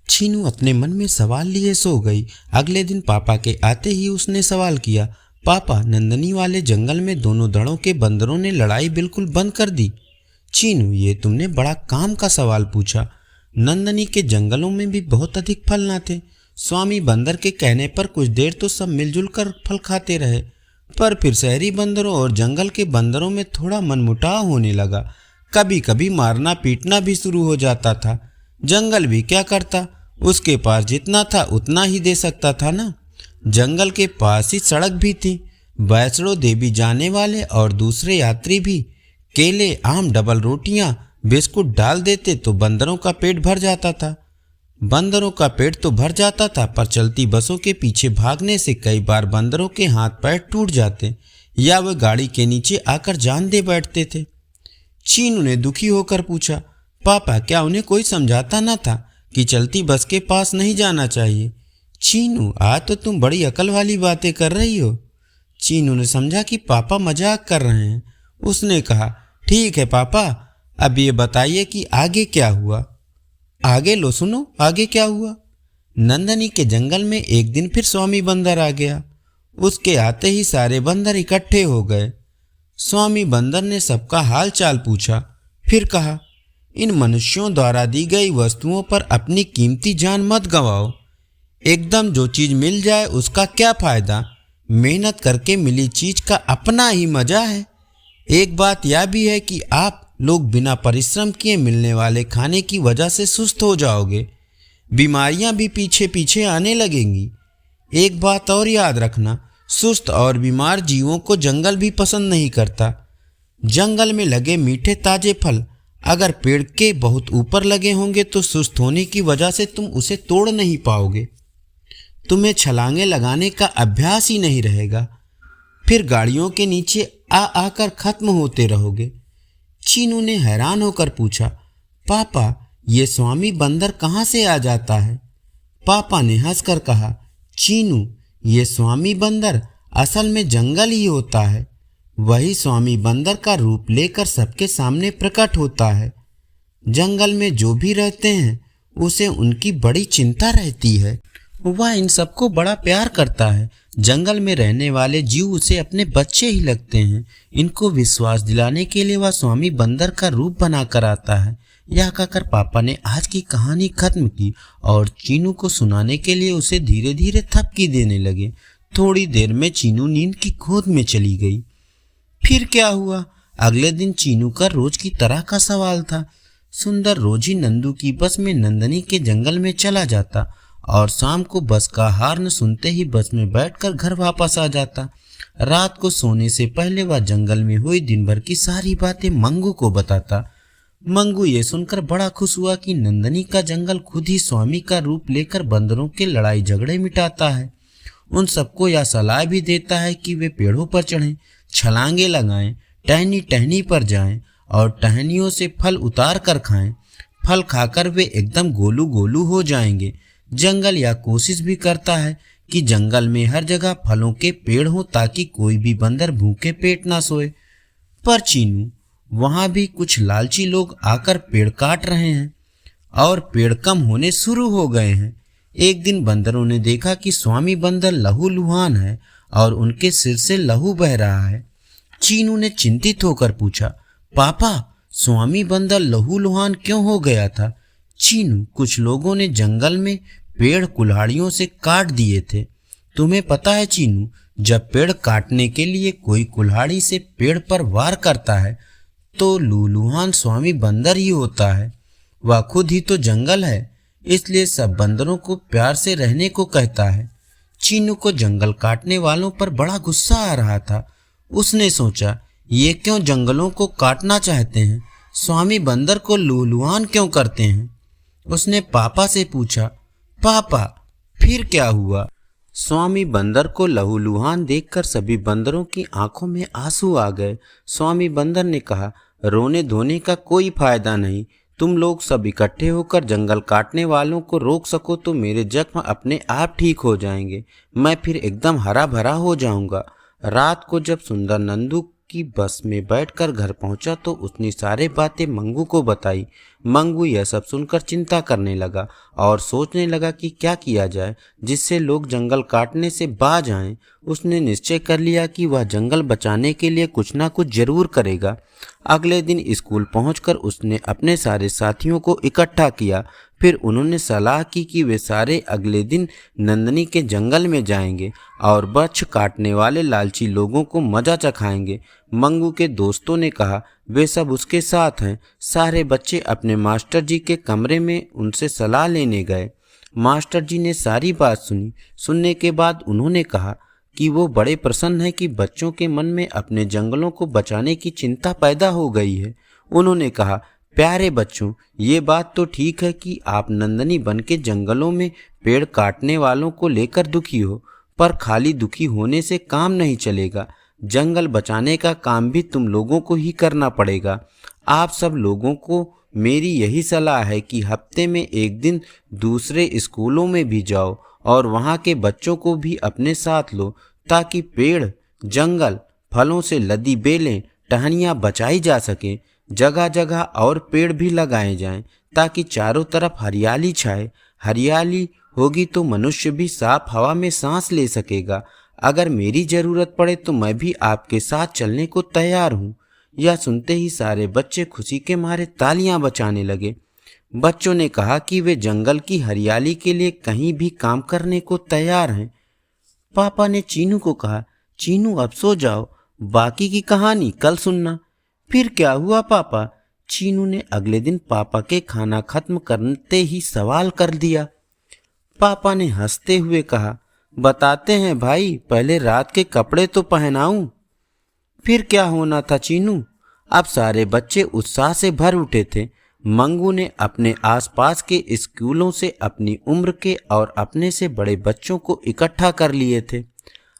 चीनू अपने मन में सवाल लिए सो गई। अगले दिन पापा के आते ही उसने सवाल किया, पापा नंदनी वाले जंगल में दोनों धड़ों के बंदरों ने लड़ाई बिल्कुल बंद कर दी। चीनू, ये तुमने बड़ा काम का सवाल पूछा। नंदनी के जंगलों में भी बहुत अधिक फल न थे। स्वामी बंदर के कहने पर कुछ देर तो सब मिलजुल कर फल खाते रहे, पर फिर शहरी बंदरों और जंगल के बंदरों में थोड़ा मनमुटाव होने लगा। कभी कभी मारना पीटना भी शुरू हो जाता था। जंगल भी क्या करता, उसके पास जितना था उतना ही दे सकता था ना। जंगल के पास ही सड़क भी थी। वैष्णो देवी जाने वाले और दूसरे यात्री भी केले, आम, डबल रोटियां, बिस्कुट डाल देते तो बंदरों का पेट भर जाता था। बंदरों का पेट तो भर जाता था, पर चलती बसों के पीछे भागने से कई बार बंदरों के हाथ पैर टूट जाते या वे गाड़ी के नीचे आकर जान दे बैठते थे। चीनू ने दुखी होकर पूछा, पापा क्या उन्हें कोई समझाता न था कि चलती बस के पास नहीं जाना चाहिए? चीनू, आज तो तुम बड़ी अकल वाली बातें कर रही हो। चीनू ने समझा कि पापा मजाक कर रहे हैं। उसने कहा, ठीक है पापा, अब ये बताइए कि आगे क्या हुआ? आगे लो सुनो, आगे क्या हुआ। नंदनी के जंगल में एक दिन फिर स्वामी बंदर आ गया। उसके आते ही सारे बंदर इकट्ठे हो गए। स्वामी बंदर ने सबका हाल चाल पूछा, फिर कहा, इन मनुष्यों द्वारा दी गई वस्तुओं पर अपनी कीमती जान मत गंवाओ। एकदम जो चीज मिल जाए उसका क्या फायदा? मेहनत करके मिली चीज का अपना ही मजा है। एक बात यह भी है कि आप लोग बिना परिश्रम किए मिलने वाले खाने की वजह से सुस्त हो जाओगे। बीमारियां भी पीछे पीछे आने लगेंगी। एक बात और याद रखना, सुस्त और बीमार जीवों को जंगल भी पसंद नहीं करता। जंगल में लगे मीठे ताजे फल अगर पेड़ के बहुत ऊपर लगे होंगे तो सुस्त होने की वजह से तुम उसे तोड़ नहीं पाओगे। तुम्हें छलांगे लगाने का अभ्यास ही नहीं रहेगा। फिर गाड़ियों के नीचे आकर खत्म होते रहोगे। चीनू ने हैरान होकर पूछा, पापा ये स्वामी बंदर कहाँ से आ जाता है? पापा ने हंसकर कहा, चीनू, ये स्वामी बंदर असल में जंगल ही होता है। वही स्वामी बंदर का रूप लेकर सबके सामने प्रकट होता है। जंगल में जो भी रहते हैं उसे उनकी बड़ी चिंता रहती है। वह इन सबको बड़ा प्यार करता है। जंगल में रहने वाले जीव उसे अपने बच्चे ही लगते हैं। इनको विश्वास दिलाने के लिए वह स्वामी बंदर का रूप बनाकर आता है। यह कहकर पापा ने आज की कहानी खत्म की और चीनू को सुनाने के लिए उसे धीरे धीरे थपकी देने लगे। थोड़ी देर में चीनू नींद की गोद में चली गई। फिर क्या हुआ? अगले दिन चीनू का रोज की तरह का सवाल था। सुंदर रोज ही नंदू की बस में नंदनी के जंगल में चला जाता और शाम को बस का हार्न सुनते ही बस में बैठकर घर वापस आ जाता। रात को सोने से पहले वह जंगल में हुई दिन भर की सारी बातें मंगू को बताता। मंगू ये सुनकर बड़ा खुश हुआ कि नंदनी का जंगल खुद ही स्वामी का रूप लेकर बंदरों के लड़ाई झगड़े मिटाता है। उन सबको यह सलाह भी देता है कि वे पेड़ों पर चढ़ें, छलांगे लगाएं, टहनी टहनी पर जाएं और टहनियों से फल उतार कर खाएं। फल खाकर वे एकदम गोलू गोलू हो जाएंगे। जंगल यह कोशिश भी करता है कि जंगल में हर जगह फलों के पेड़ हों ताकि कोई भी बंदर भूखे पेट ना सोए। पर चीनू, वहां भी कुछ लालची लोग आकर पेड़ काट रहे हैं और पेड़ कम होने शुरू हो गए हैं। एक दिन बंदरों ने देखा कि स्वामी बंदर लहूलुहान है और उनके सिर से लहू बह रहा है। चीनू ने चिंतित होकर पूछा, पापा स्वामी बंदर लहूलुहान क्यों हो गया था? चीनू, कुछ लोगों ने जंगल में पेड़ कुल्हाड़ियों से काट दिए थे। तुम्हें पता है चीनू, जब पेड़ काटने के लिए कोई कुल्हाड़ी से पेड़ पर वार करता है तो लूलुहान स्वामी बंदर ही होता है। वह खुद ही तो जंगल है, इसलिए सब बंदरों को प्यार से रहने को कहता है। चीनू को जंगल काटने वालों पर बड़ा गुस्सा आ रहा था। उसने सोचा, ये क्यों जंगलों को काटना चाहते हैं? स्वामी बंदर को लूलुहान क्यों करते हैं? उसने पापा से पूछा, पापा फिर क्या हुआ? स्वामी बंदर को लहूलुहान देखकर सभी बंदरों की आंखों में आंसू आ गए। स्वामी बंदर ने कहा, रोने धोने का कोई फायदा नहीं। तुम लोग सब इकट्ठे होकर जंगल काटने वालों को रोक सको तो मेरे जख्म अपने आप ठीक हो जाएंगे। मैं फिर एकदम हरा भरा हो जाऊंगा। रात को जब सुंदर नंदू की बस में बैठकर घर पहुंचा तो उसने सारी बातें मंगू को बताई। मंगू यह सब सुनकर चिंता करने लगा और सोचने लगा कि क्या किया जाए जिससे लोग जंगल काटने से बाज आएं। उसने निश्चय कर लिया कि वह जंगल बचाने के लिए कुछ ना कुछ जरूर करेगा। अगले दिन स्कूल पहुंचकर उसने अपने सारे साथियों को इकट्ठा किया। फिर उन्होंने सलाह की कि वे सारे अगले दिन नंदनी के जंगल में जाएंगे और वृक्ष काटने वाले लालची लोगों को मजा चखाएंगे। मंगू के दोस्तों ने कहा वे सब उसके साथ हैं। सारे बच्चे अपने मास्टर जी के कमरे में उनसे सलाह लेने गए। मास्टर जी ने सारी बात सुनी। सुनने के बाद उन्होंने कहा कि वो बड़े प्रसन्न हैं कि बच्चों के मन में अपने जंगलों को बचाने की चिंता पैदा हो गई है। उन्होंने कहा, प्यारे बच्चों, ये बात तो ठीक है कि आप नंदनी बन के जंगलों में पेड़ काटने वालों को लेकर दुखी हो, पर खाली दुखी होने से काम नहीं चलेगा। जंगल बचाने का काम भी तुम लोगों को ही करना पड़ेगा। आप सब लोगों को मेरी यही सलाह है कि हफ्ते में एक दिन दूसरे स्कूलों में भी जाओ और वहाँ के बच्चों को भी अपने साथ लो, ताकि पेड़, जंगल, फलों से लदी बेलें, टहनियाँ बचाई जा सकें। जगह जगह और पेड़ भी लगाए जाएं ताकि चारों तरफ हरियाली छाए। हरियाली होगी तो मनुष्य भी साफ हवा में सांस ले सकेगा। अगर मेरी ज़रूरत पड़े तो मैं भी आपके साथ चलने को तैयार हूँ। यह सुनते ही सारे बच्चे खुशी के मारे तालियां बजाने लगे। बच्चों ने कहा कि वे जंगल की हरियाली के लिए कहीं भी काम करने को तैयार हैं। पापा ने चीनू को कहा, चीनू अब सो जाओ, बाकी की कहानी कल सुनना। फिर क्या हुआ पापा? चीनू ने अगले दिन पापा के खाना खत्म करते ही सवाल कर दिया। पापा ने हंसते हुए कहा, बताते हैं भाई, पहले रात के कपड़े तो पहनाऊं। फिर क्या होना था चीनू? अब सारे बच्चे उत्साह से भर उठे थे। मंगू ने अपने आसपास के स्कूलों से अपनी उम्र के और अपने से बड़े बच्चों को इकट्ठा कर लिए थे।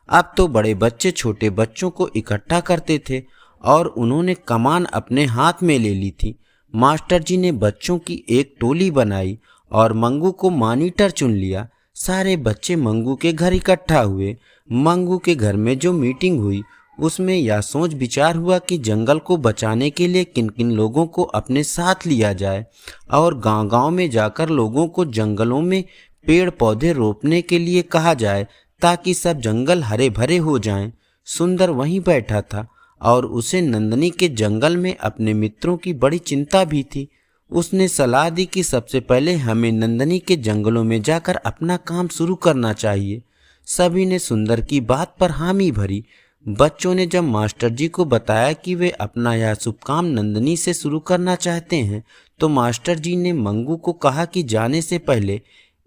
अब तो बड़े बच्चे छोटे बच्चों को इकट्ठा करते थे और उन्होंने कमान अपने हाथ में ले ली थी। मास्टर जी ने बच्चों की एक टोली बनाई और मंगू को मॉनिटर चुन लिया। सारे बच्चे मंगू के घर इकट्ठा हुए। मंगू के घर में जो मीटिंग हुई उसमें यह सोच विचार हुआ कि जंगल को बचाने के लिए किन किन लोगों को अपने साथ लिया जाए और गांव-गांव में जाकर लोगों को जंगलों में पेड़ पौधे रोपने के लिए कहा जाए ताकि सब जंगल हरे भरे हो जाएं। सुंदर वहीं बैठा था और उसे नंदनी के जंगल में अपने मित्रों की बड़ी चिंता भी थी। उसने सलाह दी कि सबसे पहले हमें नंदनी के जंगलों में जाकर अपना काम शुरू करना चाहिए। सभी ने सुंदर की बात पर हामी भरी। बच्चों ने जब मास्टर जी को बताया कि वे अपना यह शुभ काम नंदनी से शुरू करना चाहते हैं तो मास्टर जी ने मंगू को कहा कि जाने से पहले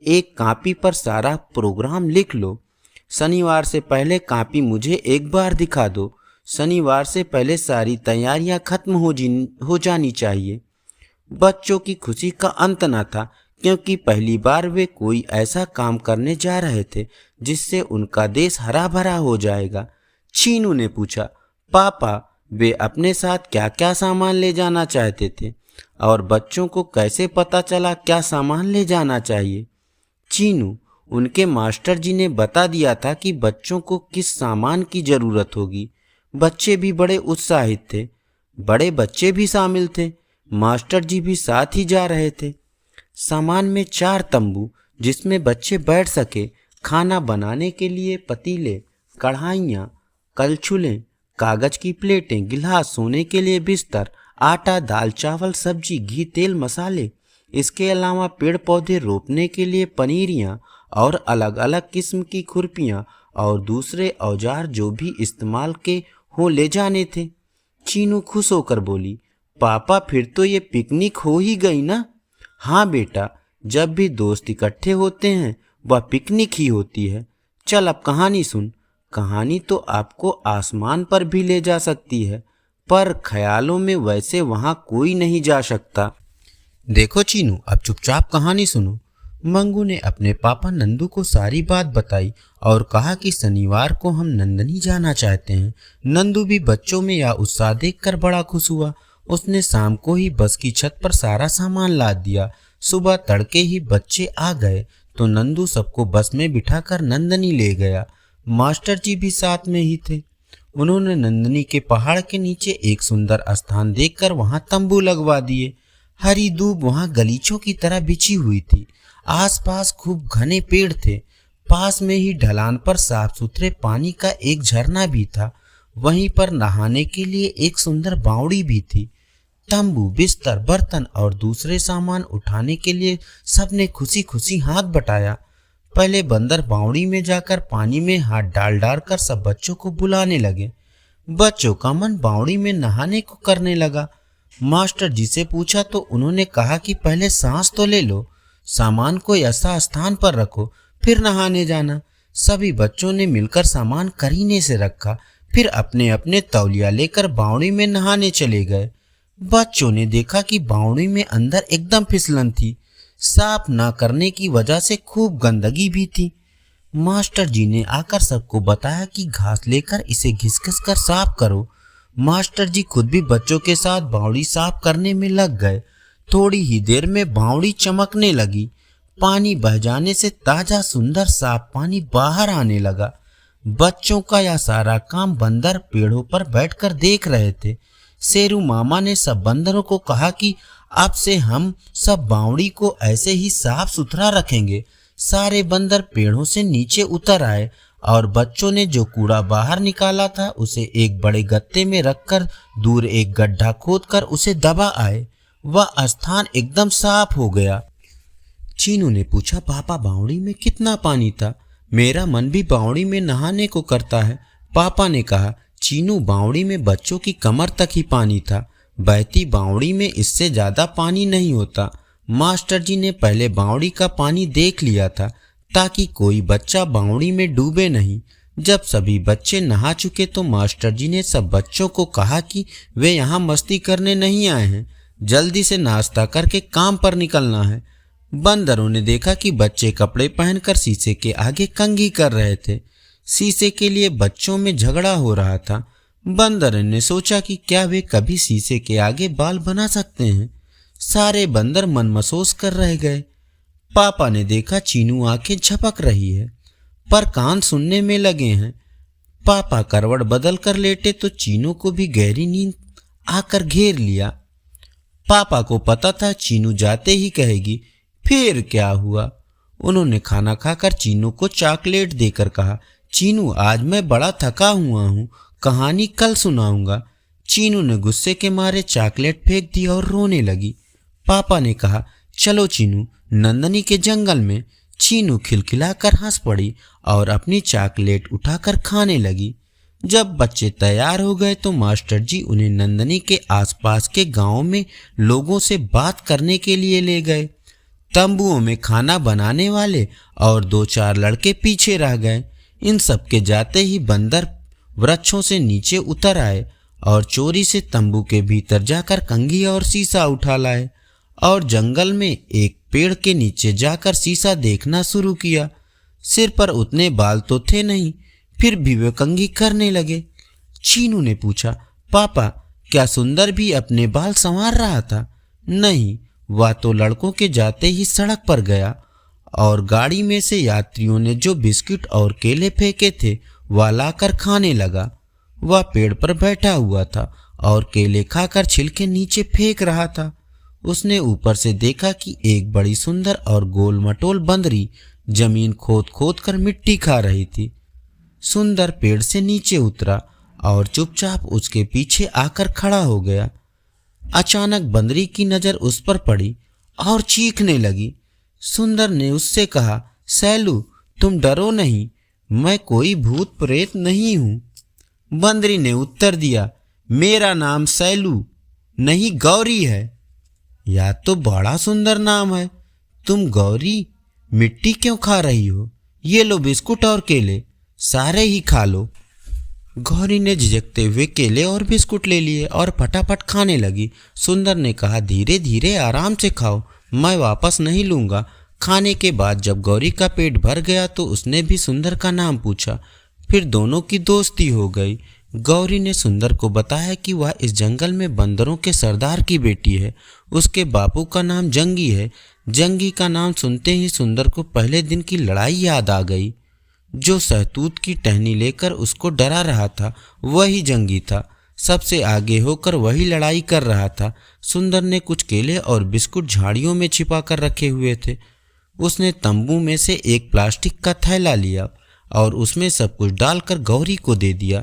एक कॉपी पर सारा प्रोग्राम लिख लो। शनिवार से पहले कॉपी मुझे एक बार दिखा दो। शनिवार से पहले सारी तैयारियां खत्म हो जानी चाहिए। बच्चों की खुशी का अंत न था, क्योंकि पहली बार वे कोई ऐसा काम करने जा रहे थे जिससे उनका देश हरा भरा हो जाएगा। चीनू ने पूछा, पापा वे अपने साथ क्या क्या सामान ले जाना चाहते थे और बच्चों को कैसे पता चला क्या सामान ले जाना चाहिए? चीनू, उनके मास्टर जी ने बता दिया था कि बच्चों को किस सामान की जरूरत होगी। बच्चे भी बड़े उत्साहित थे। बड़े बच्चे भी शामिल थे। मास्टर जी भी साथ ही जा रहे थे। सामान में 4 तंबू जिसमें बच्चे बैठ सके, खाना बनाने के लिए पतीले, कढ़ाइयाँ, कलछुलें, कागज की प्लेटें, गिलास, सोने के लिए बिस्तर, आटा, दाल, चावल, सब्जी, घी, तेल, मसाले। इसके अलावा पेड़ पौधे रोपने के लिए पनीरियाँ और अलग अलग किस्म की खुरपियाँ और दूसरे औजार जो भी इस्तेमाल के हो ले जाने थे। चीनू खुश होकर बोली, पापा फिर तो ये पिकनिक हो ही गई ना। हाँ बेटा, जब भी दोस्त इकट्ठे होते हैं वह पिकनिक ही होती है। चल अब कहानी सुन। कहानी तो आपको आसमान पर भी ले जा सकती है, पर ख्यालों में वैसे वहां कोई नहीं जा सकता। देखो चीनू, अब चुपचाप कहानी सुनो। मंगू ने अपने पापा नंदू को सारी बात बताई और कहा कि शनिवार को हम नंदनी जाना चाहते हैं। नंदू भी बच्चों में यह उत्साह देखकर बड़ा खुश हुआ। उसने शाम को ही बस की छत पर सारा सामान लाद दिया। सुबह तड़के ही बच्चे आ गए तो नंदू सबको बस में बिठाकर नंदनी ले गया। मास्टर जी भी साथ में ही थे। उन्होंने नंदनी के पहाड़ के नीचे एक सुंदर स्थान देखकर वहां तंबू लगवा दिए। हरी दूब वहां गलीचों की तरह बिछी हुई थी। आसपास खूब घने पेड़ थे। पास में ही ढलान पर साफ सुथरे पानी का एक झरना भी था। वहीं पर नहाने के लिए एक सुंदर बावड़ी भी थी। तंबू, बिस्तर, बर्तन और दूसरे सामान उठाने के लिए सबने खुशी खुशी हाथ बटाया। पहले बंदर बावड़ी में जाकर पानी में हाथ डाल डाल कर सब बच्चों को बुलाने लगे। बच्चों का मन बावड़ी में नहाने को करने लगा। मास्टर जी से पूछा तो उन्होंने कहा कि पहले सांस तो ले लो, सामान को ऐसा स्थान पर रखो, फिर नहाने जाना। सभी बच्चों ने मिलकर सामान करीने से रखा, फिर अपने अपने तौलिया लेकर बावड़ी में नहाने चले गए। बच्चों ने देखा कि बावड़ी में अंदर एकदम फिसलन थी। साफ ना करने की वजह से खूब गंदगी भी थी। मास्टर जी ने आकर सबको बताया कि घास लेकर इसे घिस-घिस कर साफ करो। मास्टर जी खुद भी बच्चों के साथ बावड़ी साफ करने में लग गए। थोड़ी ही देर में बावड़ी चमकने लगी। पानी बह जाने से ताजा सुंदर साफ पानी बाहर आने लगा। बच्चों का यह सारा काम बंदर पेड़ों पर बैठकर देख रहे थे। शेरू मामा ने सब बंदरों को कहा कि अब से हम सब बावड़ी को ऐसे ही साफ सुथरा रखेंगे। सारे बंदर पेड़ों से नीचे उतर आए और बच्चों ने जो कूड़ा बाहर निकाला था उसे एक बड़े गत्ते में रखकर दूर एक गड्ढा खोदकर उसे दबा आए। वह स्थान एकदम साफ हो गया। चीनू ने पूछा, पापा बावड़ी में कितना पानी था? मेरा मन भी बावड़ी में नहाने को करता है। पापा ने कहा, चीनू बावड़ी में बच्चों की कमर तक ही पानी था। बहती बावड़ी में इससे ज्यादा पानी नहीं होता। मास्टर जी ने पहले बावड़ी का पानी देख लिया था ताकि कोई बच्चा बावड़ी में डूबे नहीं। जब सभी बच्चे नहा चुके तो मास्टर जी ने सब बच्चों को कहा कि वे यहाँ मस्ती करने नहीं आए हैं, जल्दी से नाश्ता करके काम पर निकलना है। बंदरों ने देखा कि बच्चे कपड़े पहनकर शीशे के आगे कंघी कर रहे थे। शीशे के लिए बच्चों में झगड़ा हो रहा था। बंदर ने सोचा कि क्या वे कभी शीशे के आगे बाल बना सकते हैं। सारे बंदर मनमसोस कर रह गए। पापा ने देखा चीनू आंखें झपक रही है पर कान सुनने में लगे हैं। पापा करवट बदल कर लेटे तो चीनू को भी गहरी नींद आकर घेर लिया। पापा को पता था चीनू जाते ही कहेगी, फिर क्या हुआ? उन्होंने खाना खाकर चीनू को चॉकलेट देकर कहा, चीनू आज मैं बड़ा थका हुआ हूँ, कहानी कल सुनाऊंगा। चीनू ने गुस्से के मारे चॉकलेट फेंक दी और रोने लगी। पापा ने कहा, चलो चीनू नंदनी के जंगल में। चीनू खिलखिलाकर हंस पड़ी और अपनी चॉकलेट उठाकर खाने लगी। जब बच्चे तैयार हो गए तो मास्टर जी उन्हें नंदनी के आसपास के गांव में लोगों से बात करने के लिए ले गए। तंबुओं में खाना बनाने वाले और 2-4 लड़के पीछे रह गए। इन सब के जाते ही बंदर वृक्षों से नीचे उतर आए और चोरी से तंबू के भीतर जाकर कंघी और शीशा उठा लाए और जंगल में एक पेड़ के नीचे जाकर शीशा देखना शुरू किया। सिर पर उतने बाल तो थे नहीं, फिर भी वे कंघी करने लगे। चीनू ने पूछा, पापा क्या सुंदर भी अपने बाल संवार रहा था? नहीं, वह तो लड़कों के जाते ही सड़क पर गया और गाड़ी में से यात्रियों ने जो बिस्किट और केले फेंके थे वह लाकर खाने लगा। वह पेड़ पर बैठा हुआ था और केले खाकर छिलके नीचे फेंक रहा था। उसने ऊपर से देखा कि एक बड़ी सुंदर और गोल मटोल बंदरी जमीन खोद खोद कर मिट्टी खा रही थी। सुंदर पेड़ से नीचे उतरा और चुपचाप उसके पीछे आकर खड़ा हो गया। अचानक बंदरी की नजर उस पर पड़ी और चीखने लगी। सुंदर ने उससे कहा, सैलू तुम डरो नहीं, मैं कोई भूत प्रेत नहीं हूं। बंदरी ने उत्तर दिया, मेरा नाम सैलू नहीं गौरी है। या तो बड़ा सुंदर नाम है। तुम गौरी मिट्टी क्यों खा रही हो? ये लो बिस्कुट और केले, सारे ही खा लो। गौरी ने झिझकते हुए केले और बिस्कुट ले लिए और फटाफट खाने लगी। सुंदर ने कहा, धीरे धीरे आराम से खाओ, मैं वापस नहीं लूँगा। खाने के बाद जब गौरी का पेट भर गया तो उसने भी सुंदर का नाम पूछा। फिर दोनों की दोस्ती हो गई। गौरी ने सुंदर को बताया कि वह इस जंगल में बंदरों के सरदार की बेटी है। उसके बापू का नाम जंगी है। जंगी का नाम सुनते ही सुंदर को पहले दिन की लड़ाई याद आ गई। जो सहतूत की टहनी लेकर उसको डरा रहा था वही जंगी था। सबसे आगे होकर वही लड़ाई कर रहा था। सुंदर ने कुछ केले और बिस्कुट झाड़ियों में छिपा कर रखे हुए थे। उसने तंबू में से एक प्लास्टिक का थैला लिया और उसमें सब कुछ डालकर गौरी को दे दिया।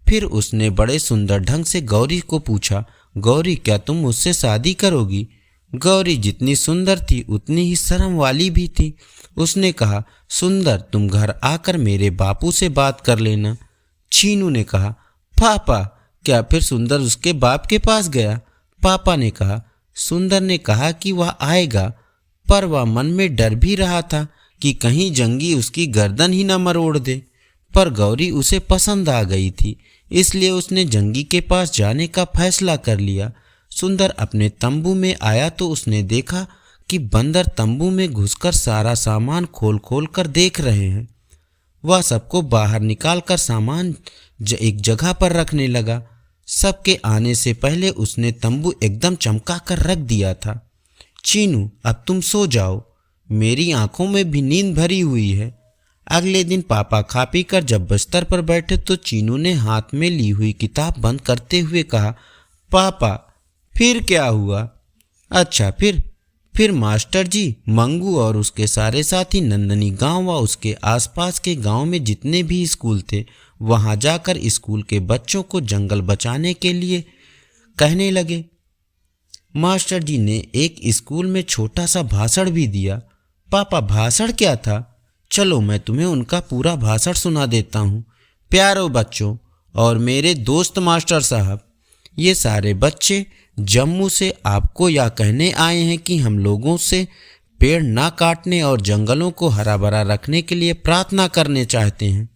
फिर उसने बड़े सुंदर ढंग से गौरी को पूछा, गौरी क्या तुम मुझसे शादी करोगी? गौरी जितनी सुंदर थी उतनी ही शर्म वाली भी थी। उसने कहा, सुंदर तुम घर आकर मेरे बापू से बात कर लेना। चीनू ने कहा, पापा क्या? फिर सुंदर उसके बाप के पास गया। पापा ने कहा, सुंदर ने कहा कि वह आएगा, पर वह मन में डर भी रहा था कि कहीं जंगी उसकी गर्दन ही न मरोड़ दे। पर गौरी उसे पसंद आ गई थी, इसलिए उसने जंगी के पास जाने का फैसला कर लिया। सुंदर अपने तंबू में आया तो उसने देखा कि बंदर तंबू में घुसकर सारा सामान खोल खोल कर देख रहे हैं। वह सबको बाहर निकालकर सामान एक जगह पर रखने लगा। सबके आने से पहले उसने तंबू एकदम चमका कर रख दिया था। चीनू अब तुम सो जाओ, मेरी आंखों में भी नींद भरी हुई है। अगले दिन पापा खा पी कर जब बिस्तर पर बैठे तो चीनू ने हाथ में ली हुई किताब बंद करते हुए कहा, पापा फिर क्या हुआ? अच्छा फिर मास्टर जी, मंगू और उसके सारे साथी नंदनी गांव व उसके आसपास के गांव में जितने भी स्कूल थे वहां जाकर स्कूल के बच्चों को जंगल बचाने के लिए कहने लगे। मास्टर जी ने एक स्कूल में छोटा सा भाषण भी दिया। पापा भाषण क्या था? चलो मैं तुम्हें उनका पूरा भाषण सुना देता हूँ। प्यारो बच्चों और मेरे दोस्त मास्टर साहब, ये सारे बच्चे जम्मू से आपको यह कहने आए हैं कि हम लोगों से पेड़ ना काटने और जंगलों को हरा भरा रखने के लिए प्रार्थना करने चाहते हैं।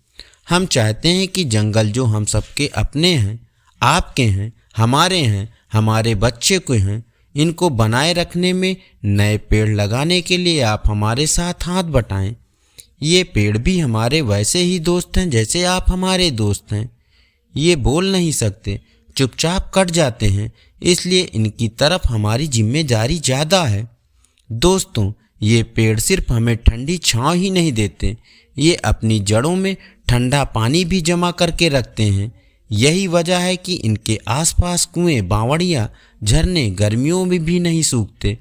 हम चाहते हैं कि जंगल जो हम सबके अपने हैं, आपके हैं, हमारे हैं, हमारे बच्चे के हैं, इनको बनाए रखने में नए पेड़ लगाने के लिए आप हमारे साथ हाथ बटाएं। ये पेड़ भी हमारे वैसे ही दोस्त हैं जैसे आप हमारे दोस्त हैं। ये बोल नहीं सकते, चुपचाप कट जाते हैं, इसलिए इनकी तरफ हमारी जिम्मेदारी ज़्यादा है। दोस्तों, ये पेड़ सिर्फ हमें ठंडी छांव ही नहीं देते, ये अपनी जड़ों में ठंडा पानी भी जमा करके रखते हैं। यही वजह है कि इनके आसपास कुएं, बावड़ियाँ, झरने गर्मियों में भी नहीं सूखते।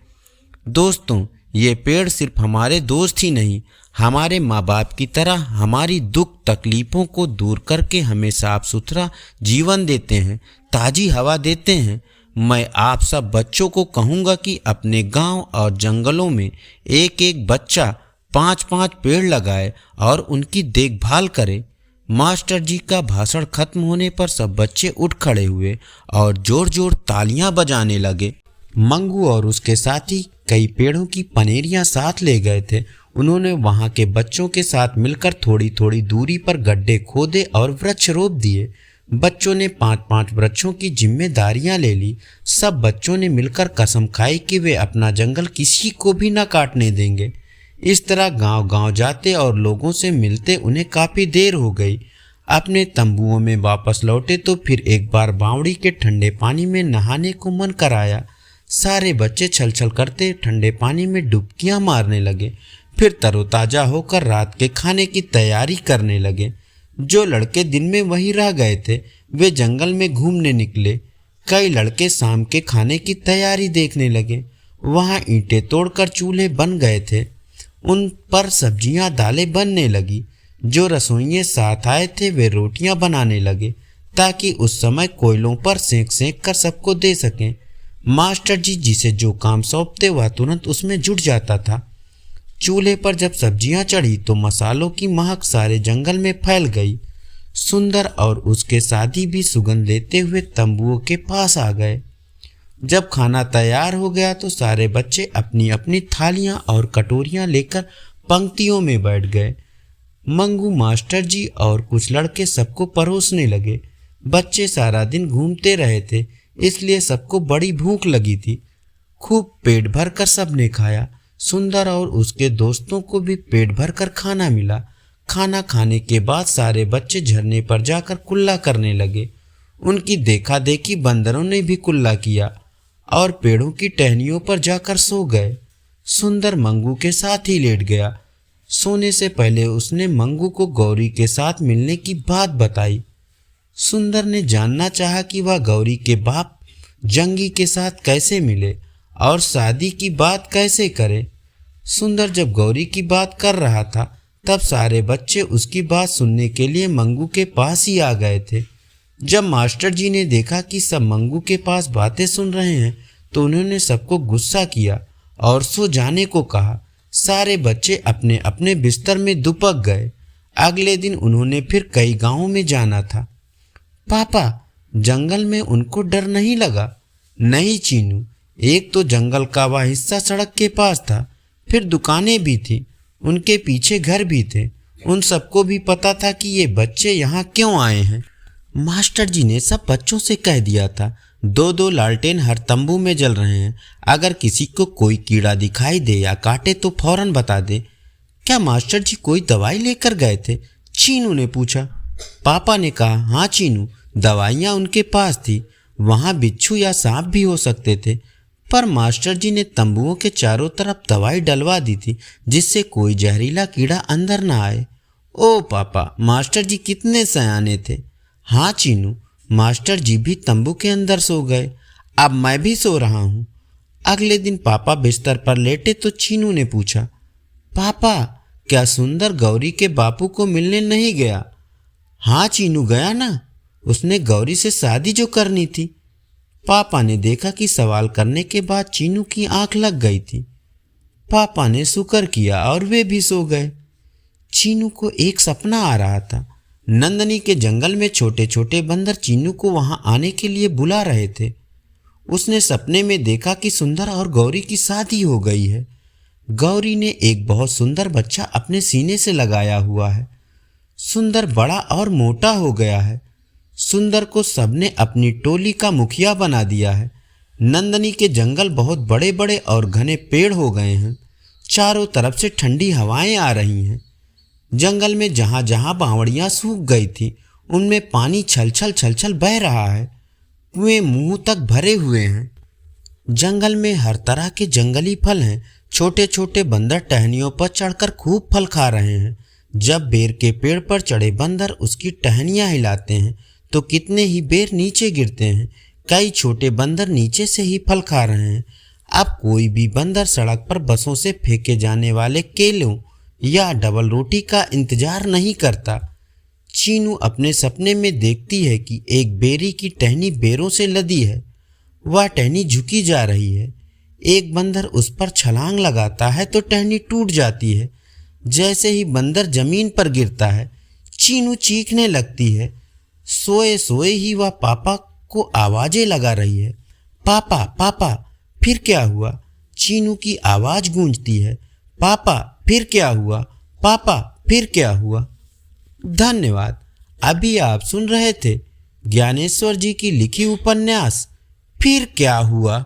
दोस्तों, ये पेड़ सिर्फ हमारे दोस्त ही नहीं, हमारे माँ बाप की तरह हमारी दुख तकलीफ़ों को दूर करके हमें साफ सुथरा जीवन देते हैं, ताज़ी हवा देते हैं। मैं आप सब बच्चों को कहूँगा कि अपने गांव और जंगलों में एक एक बच्चा 5-5 पेड़ लगाए और उनकी देखभाल करे। मास्टर जी का भाषण खत्म होने पर सब बच्चे उठ खड़े हुए और जोर जोर तालियां बजाने लगे। मंगू और उसके साथी कई पेड़ों की पनेरियां साथ ले गए थे। उन्होंने वहां के बच्चों के साथ मिलकर थोड़ी थोड़ी दूरी पर गड्ढे खोदे और वृक्ष रोप दिए। बच्चों ने 5-5 वृक्षों की जिम्मेदारियां ले ली। सब बच्चों ने मिलकर कसम खाई कि वे अपना जंगल किसी को भी न काटने देंगे। इस तरह गांव-गांव जाते और लोगों से मिलते उन्हें काफ़ी देर हो गई। अपने तंबुओं में वापस लौटे तो फिर एक बार बावड़ी के ठंडे पानी में नहाने को मन कराया। सारे बच्चे छल छल करते ठंडे पानी में डुबकियां मारने लगे। फिर तरोताज़ा होकर रात के खाने की तैयारी करने लगे। जो लड़के दिन में वहीं रह गए थे वे जंगल में घूमने निकले। कई लड़के शाम के खाने की तैयारी देखने लगे। वहाँ ईंटें तोड़कर चूल्हे बन गए थे, उन पर सब्जियां दालें बनने लगी। जो रसोइये साथ आए थे वे रोटियां बनाने लगे ताकि उस समय कोयलों पर सेंक सेंक कर सबको दे सकें। मास्टर जी जिसे जो काम सौंपते वह तुरंत उसमें जुट जाता था। चूल्हे पर जब सब्जियां चढ़ी तो मसालों की महक सारे जंगल में फैल गई। सुंदर और उसके साथी भी सुगंध लेते हुए तंबुओं के पास आ गए। जब खाना तैयार हो गया तो सारे बच्चे अपनी अपनी थालियां और कटोरियां लेकर पंक्तियों में बैठ गए। मंगू मास्टर जी और कुछ लड़के सबको परोसने लगे। बच्चे सारा दिन घूमते रहे थे, इसलिए सबको बड़ी भूख लगी थी। खूब पेट भर कर सबने खाया। सुंदर और उसके दोस्तों को भी पेट भर कर खाना मिला। खाना खाने के बाद सारे बच्चे झरने पर जाकर कुल्ला करने लगे। उनकी देखा देखी बंदरों ने भी कुल्ला किया और पेड़ों की टहनियों पर जाकर सो गए। सुंदर मंगू के साथ ही लेट गया। सोने से पहले उसने मंगू को गौरी के साथ मिलने की बात बताई। सुंदर ने जानना चाहा कि वह गौरी के बाप जंगी के साथ कैसे मिले और शादी की बात कैसे करे। सुंदर जब गौरी की बात कर रहा था तब सारे बच्चे उसकी बात सुनने के लिए मंगू के पास ही आ गए थे। जब मास्टर जी ने देखा कि सब मंगू के पास बातें सुन रहे हैं तो उन्होंने सबको गुस्सा किया और सो जाने को कहा। सारे बच्चे अपने अपने बिस्तर में दुबक गए। अगले दिन उन्होंने फिर कई गांवों में जाना था। पापा, जंगल में उनको डर नहीं लगा? नहीं चीनू, एक तो जंगल का वह हिस्सा सड़क के पास था, फिर दुकानें भी थी, उनके पीछे घर भी थे। उन सबको भी पता था कि ये बच्चे यहाँ क्यों आए हैं। मास्टर जी ने सब बच्चों से कह दिया था, 2-2 लालटेन हर तंबू में जल रहे हैं। अगर किसी को कोई कीड़ा दिखाई दे या काटे तो फौरन बता दे। क्या मास्टर जी कोई दवाई लेकर गए थे? चीनू ने पूछा। पापा ने कहा, हाँ चीनू, दवाइयाँ उनके पास थी। वहाँ बिच्छू या सांप भी हो सकते थे, पर मास्टर जी ने तंबुओं के चारों तरफ दवाई डलवा दी थी जिससे कोई जहरीला कीड़ा अंदर ना आए। ओ पापा, मास्टर जी कितने सयाने थे। हाँ चीनू, मास्टर जी भी तंबू के अंदर सो गए। अब मैं भी सो रहा हूँ। अगले दिन पापा बिस्तर पर लेटे तो चीनू ने पूछा, पापा, क्या सुंदर गौरी के बापू को मिलने नहीं गया? हाँ चीनू, गया ना, उसने गौरी से शादी जो करनी थी। पापा ने देखा कि सवाल करने के बाद चीनू की आंख लग गई थी। पापा ने शुक्र किया और वे भी सो गए। चीनू को एक सपना आ रहा था। नंदनी के जंगल में छोटे छोटे बंदर चीनू को वहां आने के लिए बुला रहे थे। उसने सपने में देखा कि सुंदर और गौरी की शादी हो गई है। गौरी ने एक बहुत सुंदर बच्चा अपने सीने से लगाया हुआ है। सुंदर बड़ा और मोटा हो गया है। सुंदर को सबने अपनी टोली का मुखिया बना दिया है। नंदनी के जंगल बहुत बड़े बड़े और घने पेड़ हो गए हैं। चारों तरफ से ठंडी हवाएं आ रही हैं। जंगल में जहाँ जहाँ बावड़ियाँ सूख गई थी उनमें पानी छलछल छलछल बह रहा है। कुएं मुंह तक भरे हुए हैं। जंगल में हर तरह के जंगली फल हैं। छोटे छोटे बंदर टहनियों पर चढ़कर खूब फल खा रहे हैं। जब बेर के पेड़ पर चढ़े बंदर उसकी टहनियाँ हिलाते हैं तो कितने ही बेर नीचे गिरते हैं। कई छोटे बंदर नीचे से ही फल खा रहे हैं। अब कोई भी बंदर सड़क पर बसों से फेंके जाने वाले केलों या डबल रोटी का इंतजार नहीं करता। चीनू अपने सपने में देखती है कि एक बेरी की टहनी बेरों से लदी है। वह टहनी झुकी जा रही है। एक बंदर उस पर छलांग लगाता है तो टहनी टूट जाती है। जैसे ही बंदर जमीन पर गिरता है चीनू चीखने लगती है। सोए सोए ही वह पापा को आवाजें लगा रही है। पापा, पापा, फिर क्या हुआ? चीनू की आवाज गूंजती है। पापा, फिर क्या हुआ? पापा, फिर क्या हुआ? धन्यवाद। अभी आप सुन रहे थे ज्ञानेश्वर जी की लिखी उपन्यास फिर क्या हुआ।